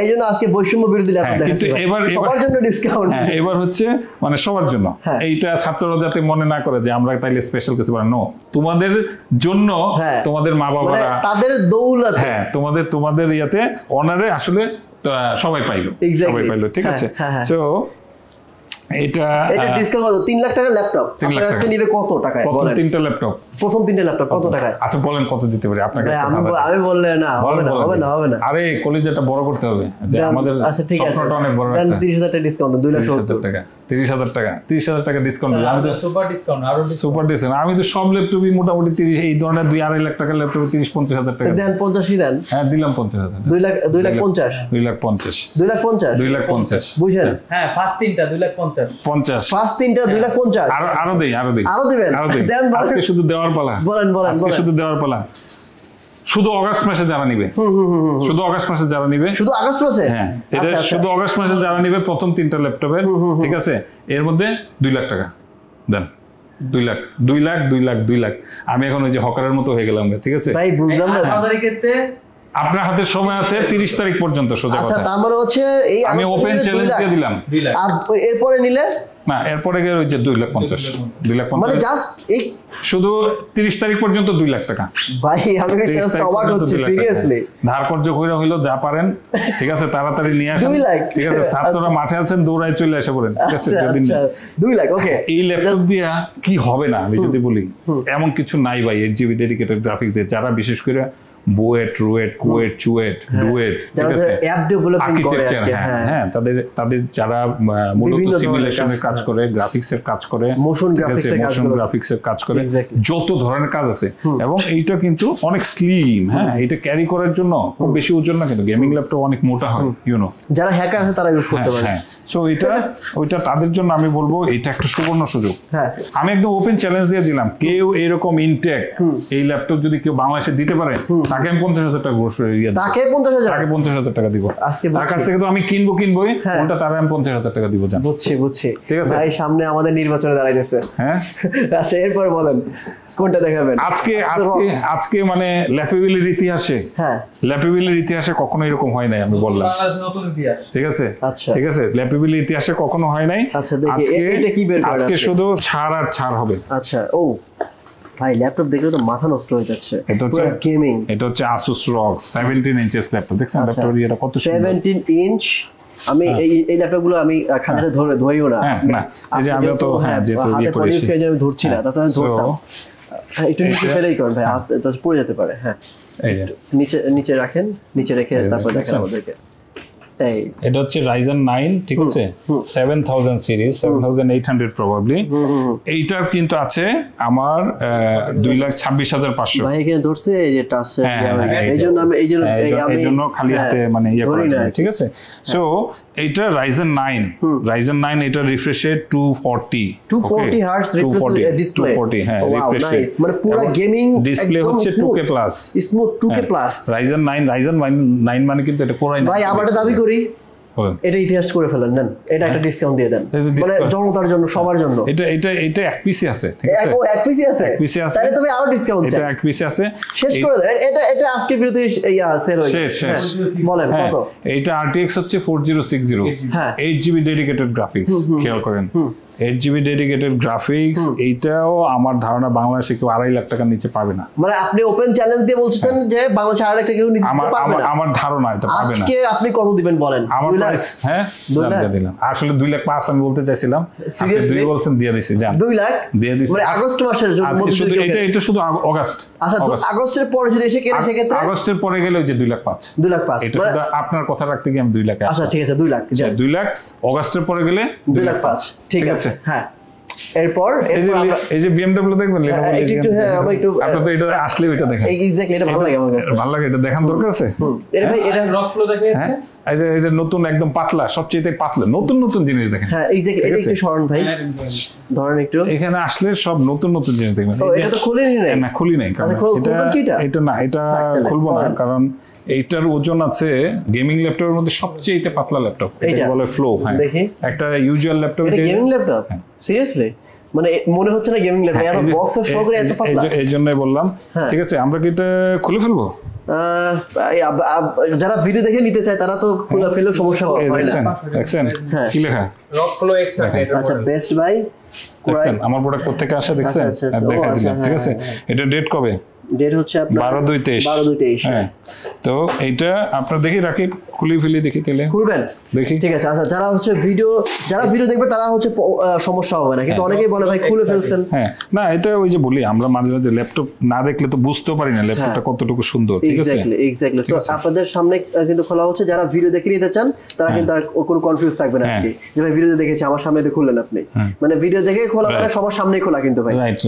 এই জন্য আজকে বৈষম্য বিরোধী ল্যাপটপ দেখাচ্ছি। এবার সবার জন্য ডিসকাউন্ট। হ্যাঁ এবার হচ্ছে মানে সবার জন্য, এইটা ছাত্ররা যাতে মনে না করে যে আমরা তাইলে স্পেশাল কিছু বানাই, নো, তোমাদের জন্য, তোমাদের মা বাবারা, তাদের দৌলত, হ্যাঁ তোমাদের ইয়াতে অনারে আসলে সবাই পাইলো, ঠিক আছে। সো এটা ডিসকাউন্ট কত? 3 লাখ টাকার ল্যাপটপ আপনার কাছে নিবে কত টাকায়? প্রথম 3টা ল্যাপটপ, প্রথম 3টা ল্যাপটপ কত টাকায়? আচ্ছা বলেন কত দিতে পারি আপনাকে? আমি বললে না হবে না। আরে কলেজটা বড় করতে হবে, যে আমাদের স্বপ্নটা অনেক বড়। 30,000 টাকা ডিসকাউন্ট, 2,70,000 টাকা, 30,000 টাকা ডিসকাউন্ট। আমি তো সুপার ডিসকাউন্ট, আমি তো সব ল্যাপটপই মোটামুটি 30, এই ধরনের 2-2.5 লাখ টাকার ল্যাপটপ 30-50,000 টাকা দেন। 50 দেন। হ্যাঁ দিলাম 50,000। 2,50,000 বুঝছেন? হ্যাঁ ফার্স্ট তিনটা 2,50,000। ফার্স্ট তিনটা 2,50,000। আরো দিবেন? দেন। আজকে শুধু দেওয়ার পালা। বলেন। আজকে শুধু দেওয়ার পালা। শুধু অগাস্ট মাসে যারা নিবে, শুধু অগাস্ট মাসে যারা নিবে, শুধু আগস্ট মাসে, হ্যাঁ এটা শুধু অগাস্ট মাসে যারা নিবে প্রথম 3টা ল্যাপটপের, ঠিক আছে, এর মধ্যে 2 লাখ টাকা দেন। 2 লাখ। আমি এখন ওই যে হকারের মতো হয়ে গেলাম, ঠিক আছে ভাই, বুঝলাম না। আপনার হাতে সময় আছে 30 তারিখ পর্যন্ত, সোজা কথা। আচ্ছা, তার মানে হচ্ছে এই আমি ওপেন চ্যালেঞ্জ দিয়ে দিলাম। আর এরপরে নিলে না, এরপরে গিয়ে ওই যে 2,50,000 মানে জাস্ট এই শুধু 30 তারিখ পর্যন্ত 2 লাখ টাকা। ভাই আমি জাস্ট অবাক হচ্ছি সিরিয়াসলি। ধার কর্জ কইরা হইলো যা পারেন, ঠিক আছে, তাড়াতাড়ি নিয়ে আসেন, 2 লাখ, ঠিক আছে। ছাত্ররা মাঠে আছেন, দৌড়ায় চলে আসে পড়েন, ঠিক আছে। যেদিন 2 লাখ, ওকে। এই ল্যাপটপ দিয়া কি হবে না আমি যদি বলি, এমন কিছু নাই ভাই 8GB ডেডিকেটেড গ্রাফিক্স দিয়ে, যারা বিশেষ করে বুয়েট, রুয়েট, কুয়েট, চুয়েট, ডুয়েট, ঠিক আছে, অ্যাপ ডেভেলপমেন্ট করে, হ্যাঁ তাদের যারা মূলত সিমুলেশনের কাজ করে, গ্রাফিক্সের কাজ করে, মোশন গ্রাফিক্সের কাজ করে, যত ধরনের কাজ আছে। এবং এইটা কিন্তু অনেক স্লিম, হ্যাঁ এটা ক্যারি করার জন্য খুব বেশি ওজন না, কিন্তু গেমিং ল্যাপটপ অনেক মোটা হয়, যারা হ্যাকার আছে তারা ইউজ করতে পারে। সো ওইটা তাদের জন্য আমি বলবো এটা একটা সুবর্ণ সুযোগ। আমি একদম ওপেন চ্যালেঞ্জ দিয়ে দিলাম, কেউ এরকম ইনটেক এই ল্যাপটপ যদি কেউ বাংলাদেশে দিতে পারে, তাকে আমি 50,000 টাকা গ্রোসারি তাকে 50,000 তাকে 50,000 টাকা দিব আজকে তার কাছ থেকে তো আমি কিনবোই হ্যাঁ। ওটা তারে আমি 50,000 টাকা দিব জান বুঝছি ঠিক আছে। ভাই সামনে আমাদের নির্বাচনে দাঁড়াইতেছে হ্যাঁ আচ্ছা এরপর বলেন কোনটা দেখাবেন আজকে মানে ল্যাপিবিলির ইতিহাসে হ্যাঁ ল্যাপিবিলির ইতিহাসে কখনো এরকম হয় নাই আমি বললাম বাংলাদেশের নতুন ইতিহাস। ঠিক আছে আচ্ছা। ঠিক আছে ল্যাপিবিলির ইতিহাসে কখনো হয় নাই আচ্ছা, দেখি, আজকে এটা কি বের করা আজকে আছে? শুধু ছাড় আর ছাড় হবে আচ্ছা ও ভাই ল্যাপটপ দেখলে তো মাথা নষ্ট হয়ে যাচ্ছে এটা হচ্ছে গেমিং এটা হচ্ছে Asus ROG 17 ইঞ্চেস ল্যাপটপ দেখছেন ল্যাপটপের এটা কত সুন্দর 17 ইঞ্চ আমি এই ল্যাপটপ গুলো আমি খাতাতে ধরিও না হ্যাঁ না এই যে আমি তো হ্যাঁ যেহেতু হাতে ইয়ে পড়ে করেছি স্ক্রিনে আমি ধরছি না তাছাড়া আমি So, ধরতাম হ্যাঁ একটু নিচে এটা- ফেলেই করেন ভাই আস্তে তো পড়ে যেতে পারে হ্যাঁ এই যে নিচে নিচে রাখেন নিচে রেখে এই তারপর দেখেন দেখছেন? আমাদেরকে এই এটা হচ্ছে Ryzen 9 ঠিক আছে 7000 সিরিজ 7800 প্রবাবলি এইটা কিন্তু আছে আমার 2,26,500 ভাই এখানে ধরছে এই যে টাচ হ্যাঁ, হ্যাঁ, এই জন্য আমি এই জন্য খালি হাতে মানে ইয়ে ধরি করা না যায়, আর কি। ঠিক আছে সো এইটা Ryzen 9 এটা রিফ্রেশ রেট 240 240 হার্টজ ডিসপ্লে 240 হ্যাঁ ওয়াও রিফ্রেশ নাইস মানে পুরো গেমিং ডিসপ্লে হচ্ছে 2K plus smooth 2K plus Ryzen 9 মানে কিন্তু এটা পুরাই না ভাই আমরা একটা দাবি করি বলেন। এটা ইতিহাস করে ফেলেন নেন এটা একটা ডিসকাউন্ট দিয়ে দেন এই যে মানে discount। জনতার জন্য সবার জন্য এটা এক পিসি আছে ঠিক আছে এক পিসি আছে পিসি আছে। তাহলে তুমি আরো ডিসকাউন্ট এটা চাই এক পিসি আছে শেষ করে দাও এটা আজকের বিরতি সেল হয়ে শেষ, শেষ। বলেন হ্যাঁ কত এইটা RTX হচ্ছে 4060 হ্যাঁ। 8GB ডেডিকেটেড গ্রাফিক্স খেয়াল করেন 8GB ডেডিকেটেড গ্রাফিক্স এইটাও আমার ধারণা বাংলাদেশে কেউ 2.5 লাখ টাকার নিচে পাবে না মানে আপনি ওপেন চ্যালেঞ্জ দিয়ে বলছেন যে বাংলাদেশে আর একটা কেউ নিতে আমার পারবে না আমার ধারণা এটা পাবে না আজকে আপনি কত দিবেন বলেন আমার 2 লাখ প্রাইস হ্যাঁ 2 লাখ? দিয়ে দিলাম আসলে 2 লাখ 5 আমি বলতে চাইছিলাম আপনি Seriously? 2 বলছেন দিয়ে দিছি জান 2 লাখ দিয়ে দিছি মানে আগস্ট মাসের জন্য আজকে মধ্যে শুধু যদি কেউ এটা কেনে। এটা শুধু অগাস্ট আচ্ছা আগস্টের পরে যদি এসে কেনে সেক্ষেত্রে আগস্টের পরে গেলে ওই যে 2 লাখ 5 2 লাখ 5 এটা শুধু আপনার কথা রাখতে গিয়ে আমি 2 লাখে আচ্ছা ঠিক আছে 2 লাখ 2 লাখ অগাস্টের পরে গেলে 2 লাখ 5 ঠিক আছে হ্যাঁ এরপর এই যে BMW দেখবেন Lenovo একটু হ্যাঁ আমরা একটু আপনি তো এটা আসলে এটা দেখেন এক্স্যাক্টলি এটা ভালো লাগে আমার কাছে ভালো লাগে এটা দেখার দরকার আছে এটা ভাই এটা রক ফ্লো দেখে হ্যাঁ এই যে নতুন একদম পাতলা সবচেয়ে পাতলা নতুন জিনিস দেখেন হ্যাঁ এক্স্যাক্টলি এটা একটু সরান ভাই ধরেন একটু এখানে আসলে সব নতুন জিনিস দেখবেন ও এটা তো খুলেনি নাই না খুলি নাই কারণ আচ্ছা, খুলবেন কি এটা? এটা না এটা তাহলে, খুলবো না বলেন। কারণ এইটার ওজন আছে গেমিং ল্যাপটপের মধ্যে সবচেয়ে পাতলা ল্যাপটপ এইটা? এটা বলে ফ্লো হ্যাঁ দেখি। একটা ইউজুয়াল ল্যাপটপ এটা গেমিং ল্যাপটপ সিরিয়াসলি মানে মনে হচ্ছে না গেমিং ল্যাপটপ এত বক্স সহকারে এত পাতলা এই জন্যই বললাম হ্যাঁ। ঠিক আছে আমরা কি এটা খুলে ফেলবো যারা ভিডিও দেখে নিতে চায় তারা তো খোলা ফেলেও সমস্যা এই হয় না দেখছেন হ্যাঁ। কি লেখা রক ফ্লো এক্সট্রা আচ্ছা বেস্ট বাই দেখছেন আমার প্রোডাক্ট কোথেকে আসে দেখছেন আচ্ছা, আচ্ছা, দেখা ও, দিলাম আচ্ছা, ঠিক আছে হ্যাঁ, এটা ডেট কবে ডেট হচ্ছে আপনার 12/2/23 12/2/23 হ্যাঁ তো এইটা আপনার দেখি রাখি খুলি ফেলি দেখি তাহলে খুলবেন দেখি ঠিক আছে আচ্ছা যারা ভিডিও দেখবে তারা হচ্ছে সমস্যা হবে না কিন্তু অনেকেই বলে ভাই খুলে ফেলছেন হ্যাঁ না এটা ওই যে বলি আমরা মাঝে মাঝে ল্যাপটপ না দেখলে তো বুঝতেও পারি না ল্যাপটপটা কতটুকু সুন্দর ঠিক আছে এক্স্যাক্টলি সো আপনাদের সামনে কিন্তু খোলা হচ্ছে যারা ভিডিও দেখে নিতে চান তারা কিন্তু আর কোনো কনফিউজ থাকবে না আর কি যে ভাই ভিডিও দেখেছি আমার সামনে দিয়ে খুললেন আপনি মানে ভিডিও দেখে খোলা মানে সবার সামনেই খোলা কিন্তু ভাই রাইট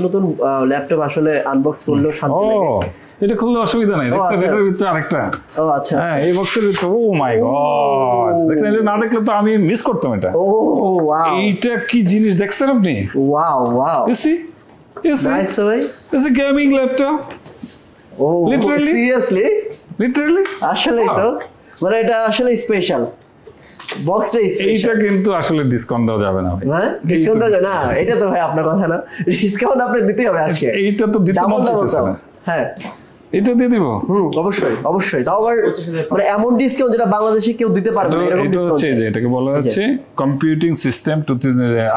নতুন ল্যাপটপ আসলে আনবক্স করলেও শান্তি ও লাগে এটা খুললে অসুবিধা নাই দেখছেন আচ্ছা। এটার ভিতরে আরেকটা ও আচ্ছা হ্যাঁ এই বক্সের ভিতরে ও মাই গড দেখছেন এটা না দেখলে তো আমি মিস করতাম এটা ও ওয়াও এইটা কি জিনিস দেখছেন আপনি ওয়াও ইসি নাইস তো ভাই This is a gaming laptop. ও Literally? Seriously Literally. আসলেই তো মানে এটা আসলে স্পেশাল বক্সটা এইটা কিন্তু আসলে ডিসকাউন্ট দেওয়া যাবে না ভাই হ্যাঁ ডিসকাউন্ট দাও না এটা তো ভাই আপনার কথা না ডিসকাউন্ট আপনি দিতেই হবে আজকে এইটা তো দিতে মন চাইতেছে না হ্যাঁ এটা দিয়ে দিব অবশ্যই তাও আবার মানে এমন ডিসকাউন্ট যেটা বাংলাদেশে কেউ দিতে পারবে না এরকম এটা হচ্ছে যে এটাকে বলা হচ্ছে computing system to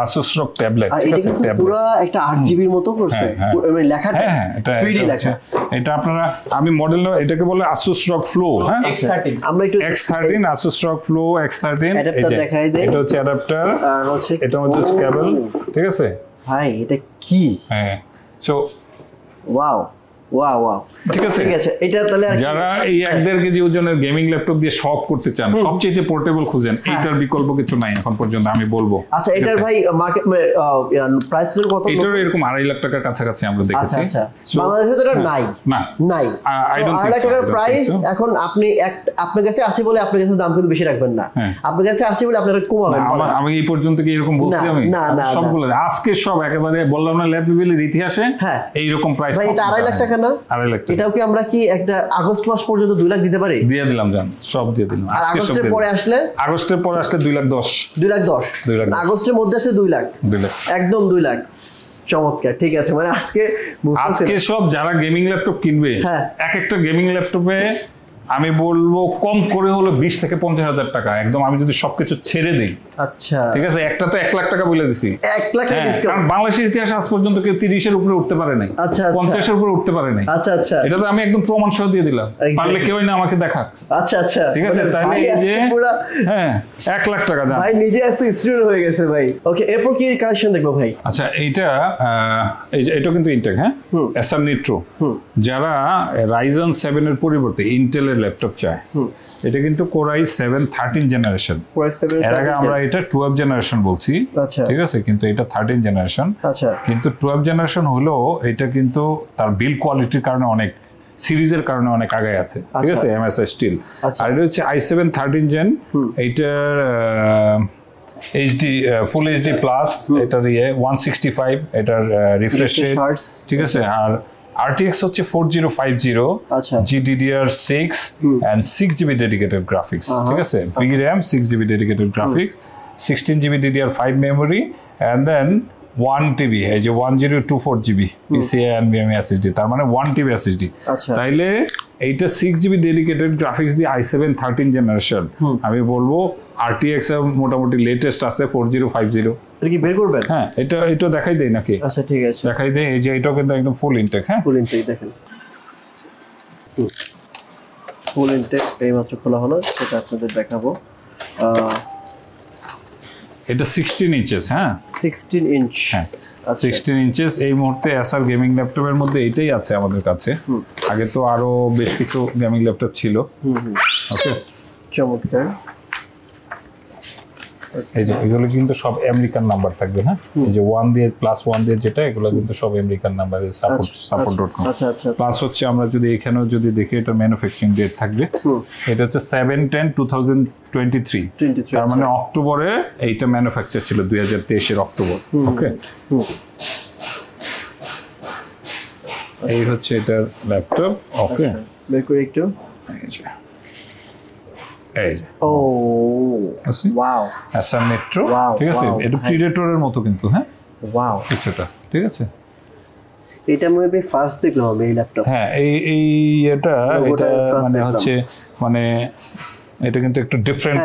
Asus ROG tablet আর ঠিক এটা আছে কিন্তু ট্যাবলেট পুরো একটা 8GB এর মতো করছে হ্যাঁ, মানে লেখাটা হ্যাঁ এটা 3D লেখা এটা আপনারা আমি মডেল এটাকে বলে Asus ROG Flow হ্যাঁ X13 আমরা একটু X13 Asus ROG Flow X13 Adapter দেখাই দেই। এটা হচ্ছে অ্যাডাপ্টার আর হচ্ছে এটা হচ্ছে কেবল ঠিক আছে ভাই এটা কি হ্যাঁ সো ওয়াও ওয়াও ওয়াও, ঠিক আছে ঠিক আছে। এটা তাহলে যারা এই 1.5 কেজি ওজনের গেমিং ল্যাপটপ দিয়ে শপ করতে চান, সবচেয়ে পোর্টেবল খুঁজেন, এইটার বিকল্প কিছু নাই এখন পর্যন্ত আমি বলবো। আচ্ছা, এটার ভাই মার্কেট প্রাইস কত? এটার এরকম 2.5 লাখ টাকার কাছাকাছি আমরা দেখেছি। আচ্ছা, বাংলাদেশে তো এটা নাই, না নাই। 2.5 লাখ টাকার প্রাইস, এখন আপনি আপনার কাছে আছে বলে আপনার কাছে দাম কিন্তু বেশি রাখবেন না, আপনার কাছে আছে বলে আপনারা কমাবেন। আমি এই পর্যন্ত কি এরকম বলছি? আমি সবগুলো আজকে সব একেবারে বললাম না ল্যাপটপ বিলের ইতিহাসে এইরকম প্রাইস। ভাই এটা 2.5 লাখ টাকা না? 2.5 লাখ টাকা। এটাও কি আমরা কি একটা আগস্ট মাস পর্যন্ত 2 লাখ দিতে পারি? দিয়ে দিলাম জান, সব দিয়ে দিলাম। আর আগস্টের পরে আসলে? আগস্টের পরে আসলে 2,10,000। 2,10,000 আগস্টের মধ্যে আসলে 2 লাখ, 2 লাখ, একদম 2 লাখ। চমৎকার, ঠিক আছে। মানে আজকে সব যারা গেমিং ল্যাপটপ কিনবে, এক একটা গেমিং ল্যাপটপে আমি বলবো কম করে হলো 20 থেকে 50,000 টাকা, একদম আমি যদি সবকিছু ছেড়ে দিই। আচ্ছা, ঠিক আছে, একটা তো 1 লাখ টাকা বলে দিছি। 1 লাখ টাকা ডিসকাউন্ট। কারণ বাংলাদেশের ইতিহাসে আজ পর্যন্ত কেউ 30-এর উপরে উঠতে পারে নাই, 50-এর উপরে উঠতে পারে নাই। আচ্ছা আচ্ছা, এটা তো আমি একদম প্রমাণ সহ দিয়ে দিলাম, পারলে কেউই না আমাকে দেখাক। আচ্ছা আচ্ছা, ঠিক আছে। তাহলে এই যে 1 লাখ টাকা দাম, ভাই নিজে এত স্টুডেন্ট হয়ে গেছে ভাই। ওকে, এরপর কি কালেকশন দেখবো ভাই? আচ্ছা, এইটা এই যে এটা কিন্তু ইন্টেল, হ্যাঁ, এসার নিট্রো। যারা রাইজেন 7 এর পরিবর্তে ইন্টেলের ল্যাপটপ চায়, এটা কিন্তু কোর i7 13 জেনারেশন। এর আগে আমরা এটা 12 জেনারেশন বলছি, ঠিক আছে, কিন্তু এটা 13 জেনারেশন। আচ্ছা, কিন্তু 12 জেনারেশন হলেও এটা কিন্তু তার বিল্ড কোয়ালিটির কারণে অনেক, সিরিজের কারণে অনেক আগে আছে, ঠিক আছে, MSI স্টিল। আর এটা হচ্ছে i7 13 জেন, এইটার এইচডি ফুল এইচডি প্লাস, এটার 165, এটার রিফ্রেশ রেট, ঠিক আছে। আর RTX হচ্ছে 4050, GDDR6 and 6GB dedicated graphics, ঠিক আছে। VRAM 6GB dedicated graphics, 16GB DDR5 memory, and then 1TB, এই যে 1024GB PCIe NVMe SSD, তার মানে 1TB SSD। তাইলে এইটা 6GB ডেডিকেটেড গ্রাফিক্স দিয়ে i7 13 জেনারেশন, আমি বলবো RTX মোটামুটি লেটেস্ট আছে 4050। এটা কি বের করবেন? হ্যাঁ, এটা দেখাই দেই নাকি? আচ্ছা, ঠিক আছে, দেখাই দেই। এই যে এটাও কিন্তু একদম ফুল ইনটেক, হ্যাঁ, ফুল ইনটেক। দেখেন, ফুল ইনটেক এইমাত্র খোলা হলো, সেটা আপনাদের দেখাবো। এটা 16 ইঞ্চেস, হ্যাঁ, 16 ইঞ্চ, হ্যাঁ, 16 ইঞ্চেস। এই মুহূর্তে এসার গেমিং ল্যাপটপের মধ্যে এইটাই আছে আমাদের কাছে। আগে তো আরো বেশ কিছু গেমিং ল্যাপটপ ছিল। ওকে, চমৎকার। এই যে এগুলো কিন্তু সব আমেরিকান নাম্বার থাকবে, হ্যাঁ, এই যে 1 দিয়ে +1 দিয়ে যেটা, এগুলো কিন্তু সব আমেরিকান নাম্বার, support.com। আচ্ছা আচ্ছা, প্লাস হচ্ছে আমরা যদি এখানেও যদি দেখি, এটা ম্যানুফ্যাকচারিং ডেট থাকবে, এটা হচ্ছে 7/10/2023, তার মানে অক্টোবরে এইটা ম্যানুফ্যাকচার ছিল, 2023 এর অক্টোবর। ওকে, এই হচ্ছে এটার ল্যাপটপ। ওকে, বের করে একটু, এই যে ও ওয়াও, এসার নিট্রো, ঠিক আছে। এটা প্রিডেটরের মতো কিন্তু, হ্যাঁ, ওয়াও, কিছুটা, ঠিক আছে। এটা মেবি ফার্স্ট দেখলাম আমি এই ল্যাপটপ। হ্যাঁ, এটা মানে হচ্ছে, মানে এটা কিন্তু একটু ডিফারেন্ট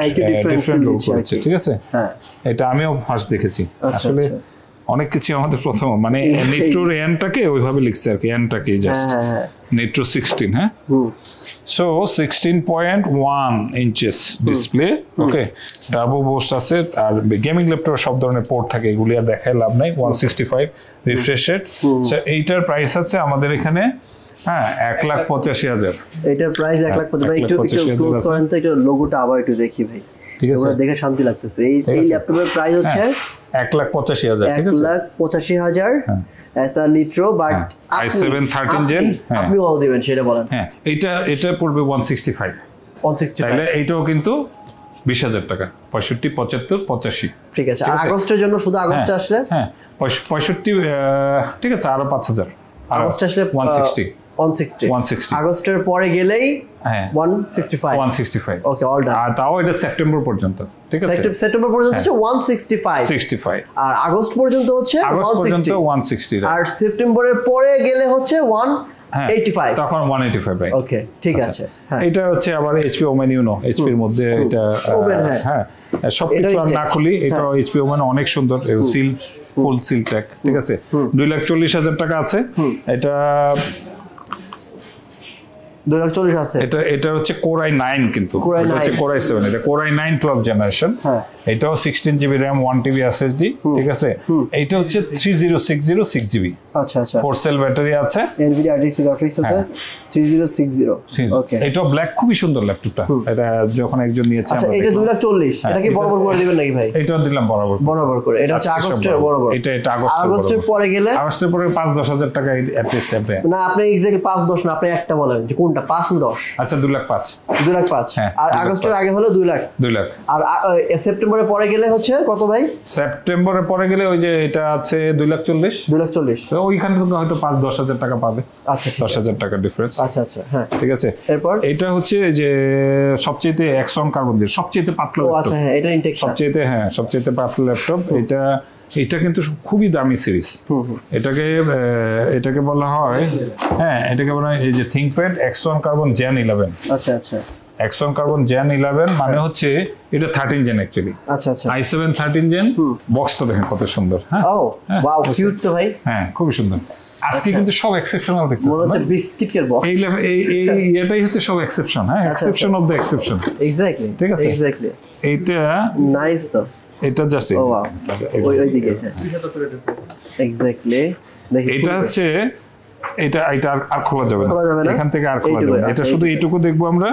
রোল করেছে, ঠিক আছে। হ্যাঁ, এটা আমিও ফার্স্ট দেখেছি। আসলে অনেক কিছু আমাদের প্রথম, মানে নিট্রোর এনটাকে ওইভাবে লিখছে আর কি, এনটাকে জাস্ট নিট্রো 16, হ্যাঁ। So 16.1 inches display. Okay, turbo boost আছে। আর গেমিং ল্যাপটপে সব ধরনের পোর্ট থাকে, এগুলি আর দেখায় লাভ নাই। 165 রিফ্রেশ রেট। সো এইটার প্রাইস আছে আমাদের এখানে, হ্যাঁ, 1,85,000। এটার প্রাইস 1,85,000। ভাই একটু ক্লোজ করেন তো, এটা লোগোটা আবার একটু দেখি ভাই, ঠিক আছে, দেখে শান্তি লাগতেছে। এই ল্যাপটপের প্রাইস হচ্ছে 1,85,000, ঠিক আছে, 1,85,000 এসার নিট্রো, বাট i7 13 জেন। আপনি কত দিবেন সেটা বলেন। হ্যাঁ, এটা পড়বে 165। তাহলে এইটাও কিন্তু 20,000 টাকা, 65, 75, 85, ঠিক আছে। আর আগস্টের জন্য শুধু আগস্টে আসলে, হ্যাঁ, 65, ঠিক আছে, আরো 5,000। আগস্ট আসলে 160। আগস্টের পরে গেলেই 165। ওকে, অল ডান। আর তাও এটা সেপ্টেম্বর পর্যন্ত, ঠিক আছে, সেপ্টেম্বর পর্যন্ত হচ্ছে 165, আর আগস্ট পর্যন্ত হচ্ছে 160, আর সেপ্টেম্বরের পরে গেলে হচ্ছে 185, তখন 185, রাইট। ওকে, ঠিক আছে। এটা হচ্ছে আবার এইচপি ওমেন, এইচপি এর মধ্যে এটা, হ্যাঁ, সবকিছু আর না খুলি, এটা এইচপি ওমেন অনেক সুন্দর, সিল, ফুল সিল ট্যাগ, ঠিক আছে। 2,40,000 টাকা আছে এটা। 240 আছে। এটা হচ্ছে Core i9 কিন্তু Core i9 এটা হচ্ছে Core i7 এটা Core i9 12 জেনারেশন হ্যাঁ এটাও 16GB RAM 1TB SSD ঠিক আছে এইটা হচ্ছে 3060 6GB আচ্ছা আচ্ছা 4 সেল ব্যাটারি আছে Nvidia RTX গ্রাফিক্স আছে 3060 ওকে এটা ব্ল্যাক খুবই সুন্দর ল্যাপটপটা এটা যখন একজন নিয়েছে আচ্ছা এটা 240 এটা কি বরাবর করে দিবেন নাকি ভাই এটা দিলাম বরাবর করে এটা হচ্ছে আগস্টের বরাবর এটা আগস্টের পরে গেলে আগস্টের পরে 5-10 হাজার টাকা এট লিস্ট হবে না আপনি এক্স্যাক্টলি 5-10 না আপনি একটা বলেন যে কোনটা 5-10 আচ্ছা 2,05,000 2,05,000 আর আগস্টের আগে হলো 2 লাখ আর সেপ্টেম্বরের পরে গেলে হচ্ছে কত ভাই সেপ্টেম্বরের পরে গেলে ওই যে এটা আছে 2,40,000 তো ওইখানে তো হয়তো 5-10 হাজার টাকা পাবে আচ্ছা 10,000 টাকা ডিফারেন্স আচ্ছা আচ্ছা হ্যাঁ ঠিক আছে এরপর এটা হচ্ছে যে সবচেয়ে Axon কার্বন দিয়ে সবচেয়ে পাতলা আচ্ছা হ্যাঁ এটা ইনটেক সবচেয়ে পাতলা ল্যাপটপ এটা কিন্তু খুবই দামি সিরিজ এটাকে বলা হয় এটাকে বলা হয় এই যে ThinkPad Axon Carbon Gen 11 আচ্ছা আচ্ছা Axon Carbon Gen 11 মানে হচ্ছে এটা 13 জেন অ্যাকচুয়ালি আচ্ছা আচ্ছা i7 13 জেন বক্সটা দেখেন কত সুন্দর ও ওয়াও কিউট তো ভাই খুবই সুন্দর আজকে কিন্তু সব এক্সেপশনাল দেখতে মনে হচ্ছে বিস্কিটের বক্স এটাই হচ্ছে সব exception exception of the exception exactly ঠিক আছে এক্স্যাক্টলি এটা নাইস তো এটা জাস্ট ও ওয়াও ওই দিকে এক্স্যাক্টলি দেখি এটা হচ্ছে এটা আর খোলা যাবে না এখান থেকে আর খোলা যাবে না এটা শুধু এইটুকু দেখবো আমরা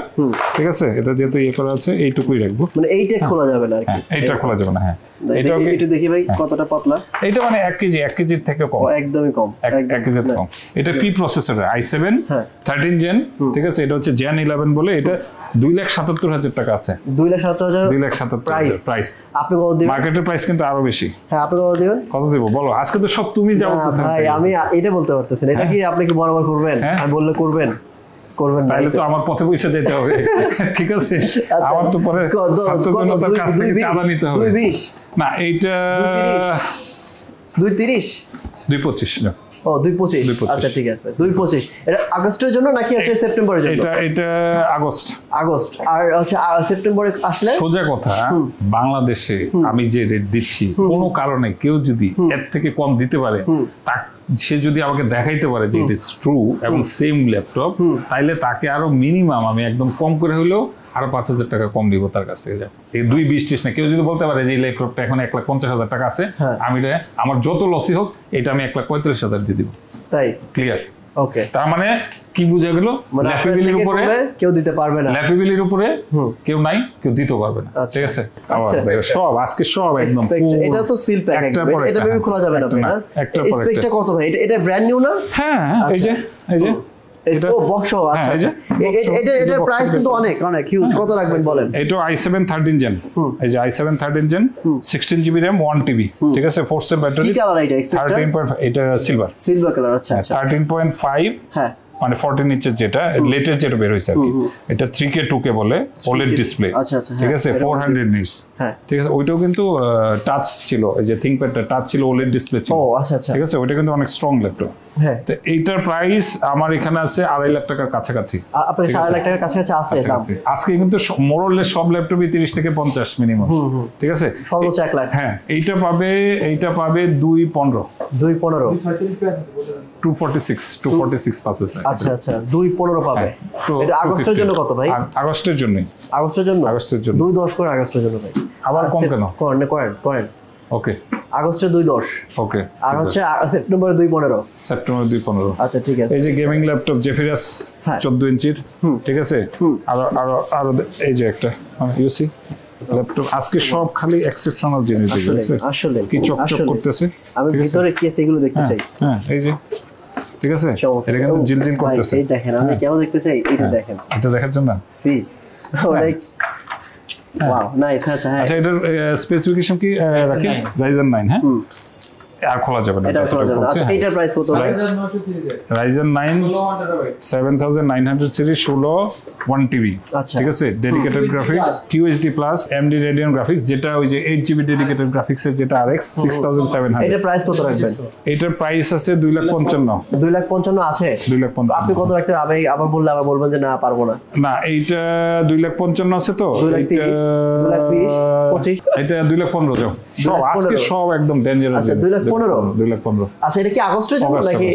ঠিক আছে এটা যেহেতু করা আছে এইটুকুই রাখবো মানে এইটা খোলা যাবে না আর কি এটা খোলা যাবে না এটা একটু দেখি ভাই কতটা পাতলা এটা মানে 1 কেজির থেকে কম একদমই কম 1 কেজির কম এটা কি প্রসেসর i7 13 জেন ঠিক আছে এটা হচ্ছে Gen 11 বলে এটা 2,77,000 টাকা আছে 2,77,000 প্রাইস আপনি কত দিবেন মার্কেটের প্রাইস কিন্তু আরো বেশি আপনি কত দিবেন কত দেব বলো আজকে তো সব তুমি যাও ভাই আমি এটা বলতে পারতেছেন এটা কি আপনি কি বরাবর করবেন আমি বললে করবেন না তাহলে তো আমার পথে পয়সা যেতে হবে ঠিক আছে আমার তো পরে ছাত্রজনতার কাছ থেকে চাঁদা নিতে হবে 220 না এইটা 230 না 225 আচ্ছা ঠিক আছে 225 এটা আগস্টের জন্য নাকি হচ্ছে সেপ্টেম্বরের জন্য এটা আগস্ট আর হচ্ছে সেপ্টেম্বরে আসলে সোজা কথা বাংলাদেশে আমি যে রেট দিচ্ছি কোনো কারণে কেউ যদি এর থেকে কম দিতে পারে সে যদি আমাকে দেখাইতে পারে যে ইট ইজ ট্রু এবং সেম ল্যাপটপ তাইলে তাকে আরো মিনিমাম আমি একদম কম করে হলেও আরো 5,000 টাকা কম দিব তার কাছ থেকে এই 220 না কেউ যদি বলতে পারে যে এই ল্যাপটপটা এখন 1,50,000 টাকা আছে আমি আমার যত লসই হোক এটা আমি 1,45,000 দিয়ে দিব তাই ক্লিয়ার ওকে তার মানে কি বুঝা গেল ল্যাপিবিলির উপরে কেউ দিতে পারবে না ল্যাপিবিলির উপরে কেউ নাই কেউ দিতে পারবে না ঠিক আছে সব আজকে সব একদম এটা তো সিল প্যাক এটা বেবি খোলা যাবে না ভাই না এটা কত ভাই এটা ব্র্যান্ড নিউ না এই যে এটা বক্স আছে এটা প্রাইস কিন্তু অনেক হিউজ কত রাখবেন বলেন এটা i7 13 জেন এই যে i7 13 gen 16GB RAM 1TB ঠিক আছে 4 সেল ব্যাটারি কি কালার এটা 13.5 এটা সিলভার কালার আচ্ছা 13.5 হ্যাঁ মানে 14 ইঞ্চের যেটা লেটেস্ট যেটা বের হইছে আর কি এটা 3K 2K বলে OLED ডিসপ্লে আচ্ছা আচ্ছা ঠিক আছে 400 নিটস ঠিক আছে ওইটাও কিন্তু টাচ ছিল এই যে ThinkPadটা টাচ ছিল OLED ডিসপ্লে ছিল ও আচ্ছা আচ্ছা ঠিক আছে ওইটা কিন্তু অনেক স্ট্রং ল্যাপটপ তো এইটার প্রাইস আমার এখানে আছে 2.5 লাখ টাকার কাছাকাছি আপনার 4 লাখ টাকার কাছাকাছি আছে দাম আজকে কিন্তু মোরলে সব ল্যাপটপই 30 থেকে 50 মিনিমাম ঠিক আছে সর্বোচ্চ 1 লাখ এইটা পাবে 2.15 246 পাস আছে আচ্ছা আচ্ছা 2.15 পাবে এটা আগস্টের জন্য কত ভাই আগস্টের জন্য 2.10 করে আগস্টের জন্য ভাই আবার কম কেন করেন ওকে আগস্টে 2.10 ওকে আর হচ্ছে সেপ্টেম্বরে 2.15 আচ্ছা ঠিক আছে এই যে গেমিং ল্যাপটপ জেফিরাস 14 ইঞ্চির ঠিক আছে আর এই যে একটা ইউসি ল্যাপটপ আজকে সব খালি এক্সেপশনাল জিনিস আসলে কি চকচক করতেছে আমি ভিতরে কি আছে এগুলো দেখতে চাই এই যে ঠিক আছে এটা কিন্তু জিলজিল করতেছে এই দেখেন আমি কেন দেখতে চাই এটা দেখেন এটা দেখার জন্য সি লাইক ওয়াও নাইস আচ্ছা এটার স্পেসিফিকেশন কি রাখি Ryzen 9 হ্যাঁ আর খোলা যাবে না এটা খোলা যাবে আচ্ছা এটার প্রাইস কত Ryzen 9 7900 সিরিজ 16 1TB ঠিক আছে dedicated graphics QHD plus AMD Radeon graphics যেটা ওই যে 8GB ডেডিকেটেড গ্রাফিক্স এর যেটা RX 6700 এটার প্রাইস কত রাখবেন এটার প্রাইস আছে 2,55,000 আছে 2,55,000 আপনি কত রাখতে আবার বললে আবার বলবেন যে না পারবো না না এইটা 2,55,000 আছে তো 2,20,25 এটা 2,15,000 যাও সব আজকে সব একদম ডেঞ্জারাস আচ্ছা 2,15,000 আচ্ছা এটা কি আগস্টের জন্য নাকি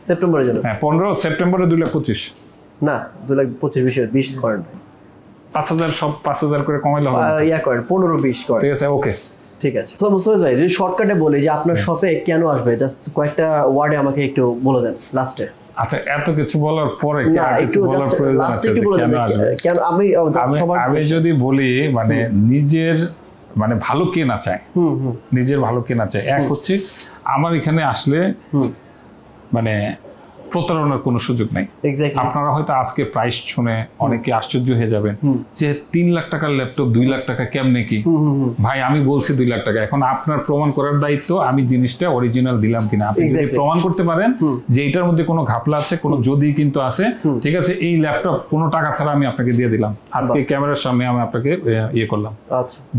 সেপ্টেম্বরের জন্য 15 সেপ্টেম্বরে 2,25,000 না 2,25,000 20 করেন 5,000 সব 5,000 করে কমাইলে হবে না? ইয়া করেন 15-20 করেন। ঠিক আছে, ওকে ঠিক আছে। তো মুস্তাফিজ ভাই যদি শর্টকাটে বলি যে আপনার শপে কেন আসবে, জাস্ট কয়েকটা ওয়ার্ডে আমাকে একটু বলে দেন লাস্টে। আচ্ছা, এত কিছু বলার পরে না একটু জাস্ট লাস্টে একটু বলে দেন কেন আমি আমি যদি বলি মানে নিজের মানে ভালো কেনা চায়, নিজের ভালো কেনা চায়। এক হচ্ছে আমার এখানে আসলে মানে প্রতারণার কোনো সুযোগ নাই। আপনারা হয়তো আজকে প্রাইস শুনে অনেকে আশ্চর্য হয়ে যাবেন যে 3 লাখ টাকার ল্যাপটপ 2 লাখ টাকা কেমনে কি। ভাই আমি বলছি 2 লাখ টাকা, এখন আপনার প্রমাণ করার দায়িত্ব আমি জিনিসটা অরিজিনাল দিলাম কিনা। আপনি যদি প্রমাণ করতে পারেন যে এটার মধ্যে কোনো ঘাপলা আছে, কোনো যদি কিন্তু আছে, ঠিক আছে, এই ল্যাপটপ কোনো টাকা ছাড়া আমি আপনাকে দিয়ে দিলাম, আজকে ক্যামেরার সামনে আমি আপনাকে ইয়ে করলাম।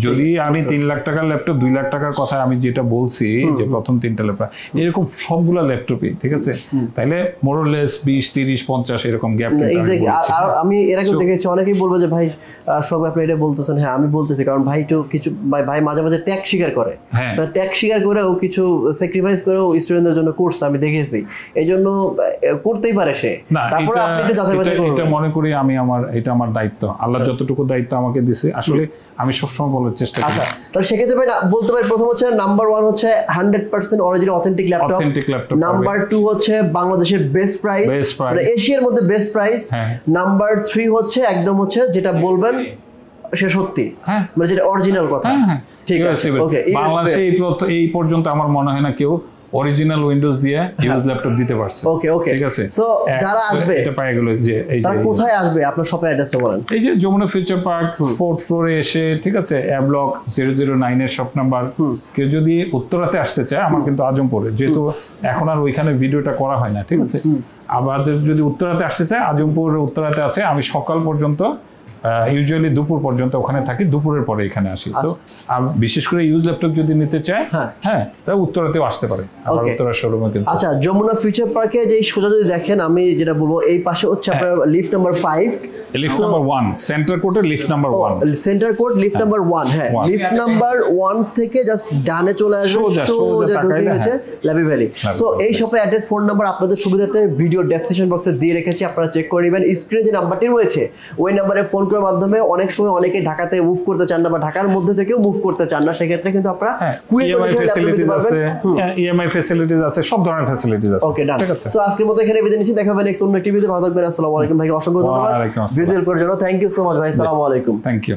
যদি আমি 3 লাখ টাকার ল্যাপটপ 2 লাখ টাকার কথা আমি যেটা বলছি যে প্রথম 3টা ল্যাপটপ এরকম সবগুলা ল্যাপটপই, ঠিক আছে, তাইলে মোরলেস 20, 30, 50 এরকম গ্যাপ। আর আমি এর আগে দেখেছি অনেকেই বলবো যে ভাই সব আপনি এটা বলতেছেন। হ্যাঁ আমি বলতেছি, কারণ ভাই তো কিছু ভাই মাঝে মাঝে ত্যাগ স্বীকার করে, ত্যাগ স্বীকার করেও কিছু স্যাক্রিফাইস করেও স্টুডেন্টদের জন্য কোর্স আমি দেখেছি, এই জন্য করতেই পারে সে। তারপরে আপনি একটু যাচাই বাছাই করুন। এটা মনে করি আমি এটা আমার দায়িত্ব, আল্লাহ যতটুকু দায়িত্ব আমাকে দিয়েছে আসলে আমি সবসময় বলার চেষ্টা করি। আচ্ছা, তাহলে সেক্ষেত্রে ভাই বলতে পারি প্রথম হচ্ছে নাম্বার 1 হচ্ছে 100% অরিজিনাল অথেন্টিক ল্যাপটপ। নাম্বার 2 হচ্ছে বাংলাদেশের বেস্ট প্রাইস, মানে এশিয়ার মধ্যে বেস্ট প্রাইস। নাম্বার 3 হচ্ছে একদম হচ্ছে যেটা বলবেন সে সত্যি, মানে যেটা অরিজিনাল কথা। ঠিক আছে, ওকে। বাংলাদেশে এই পর্যন্ত আমার মনে হয় না কেউ অরিজিনাল উইন্ডোজ দিয়ে ইউজ ল্যাপটপ দিতে পারছে। ওকে ওকে, ঠিক আছে। সো যারা আসবে এটা পায় গেল যে এই যে তারা কোথায় আসবে আপনার শপের অ্যাড্রেসটা বলেন। এই যে যমুনা ফিউচার পার্ক 4th ফ্লোরে এসে, ঠিক আছে, এ ব্লক 009 এর শপ নাম্বার। কেউ যদি উত্তরাতে আসতে চায় আমার কিন্তু আজমপুরে, যেহেতু এখন আর ওইখানে ভিডিওটা করা হয় না, ঠিক আছে, আমাদের যদি উত্তরাতে আসতে চায় আজমপুর উত্তরাতে আছে। আমি সকাল পর্যন্ত ইউজুয়ালি দুপুর পর্যন্ত ওখানে থাকি, দুপুরের পরে এখানে আসি। তো বিশেষ করে ইউজ ল্যাপটপ যদি নিতে চায়, হ্যাঁ, তাহলে উত্তরাতেও আসতে পারে আমার উত্তরা শোরুমে কিন্তু। আচ্ছা, যমুনা ফিউচার পার্কে যে সোজা যদি দেখেন, আমি যেটা বলবো এই পাশে হচ্ছে আপনার lift number 5, lift number 1, centre কোর্টের lift number 1, centre court lift number 1। হ্যাঁ, লিফট নাম্বার 1 থেকে জাস্ট ডানে চলে আসবে, সোজা ঢুকে হচ্ছে ল্যাপি ভ্যালি। সো এই শপের অ্যাড্রেস, ফোন নাম্বার আপনাদের সুবিধার্থে ভিডিও ডেসক্রিপশন বক্সে দিয়ে রেখেছি, আপনারা চেক করে নেবেন। স্ক্রিনে যে নাম্বারটি রয়েছে ওই নাম্বারে ফোন করার মাধ্যমে অনেক সময় অনেকে ঢাকাতে মুভ করতে চান না বা ঢাকার মধ্যে থেকেও মুভ করতে চান না, সেক্ষেত্রে কিন্তু আপনারা ইএমআই ফ্যাসিলিটিস আছে, সব ধরনের ফ্যাসিলিটিস আছে। ওকে, ডান। সো আজকের মতো এখানে বিদায় নিচ্ছি, দেখা হবে নেক্সট অন্য একটি ভিডিওতে। ভালো থাকবেন, আসসালামু আলাইকুম। ভাই অসংখ্য ধন্যবাদ ভিডিওর করার জন্য। থ্যাংক ইউ সো মাচ ভাই, আসসালামু আলাইকুম। Thank you.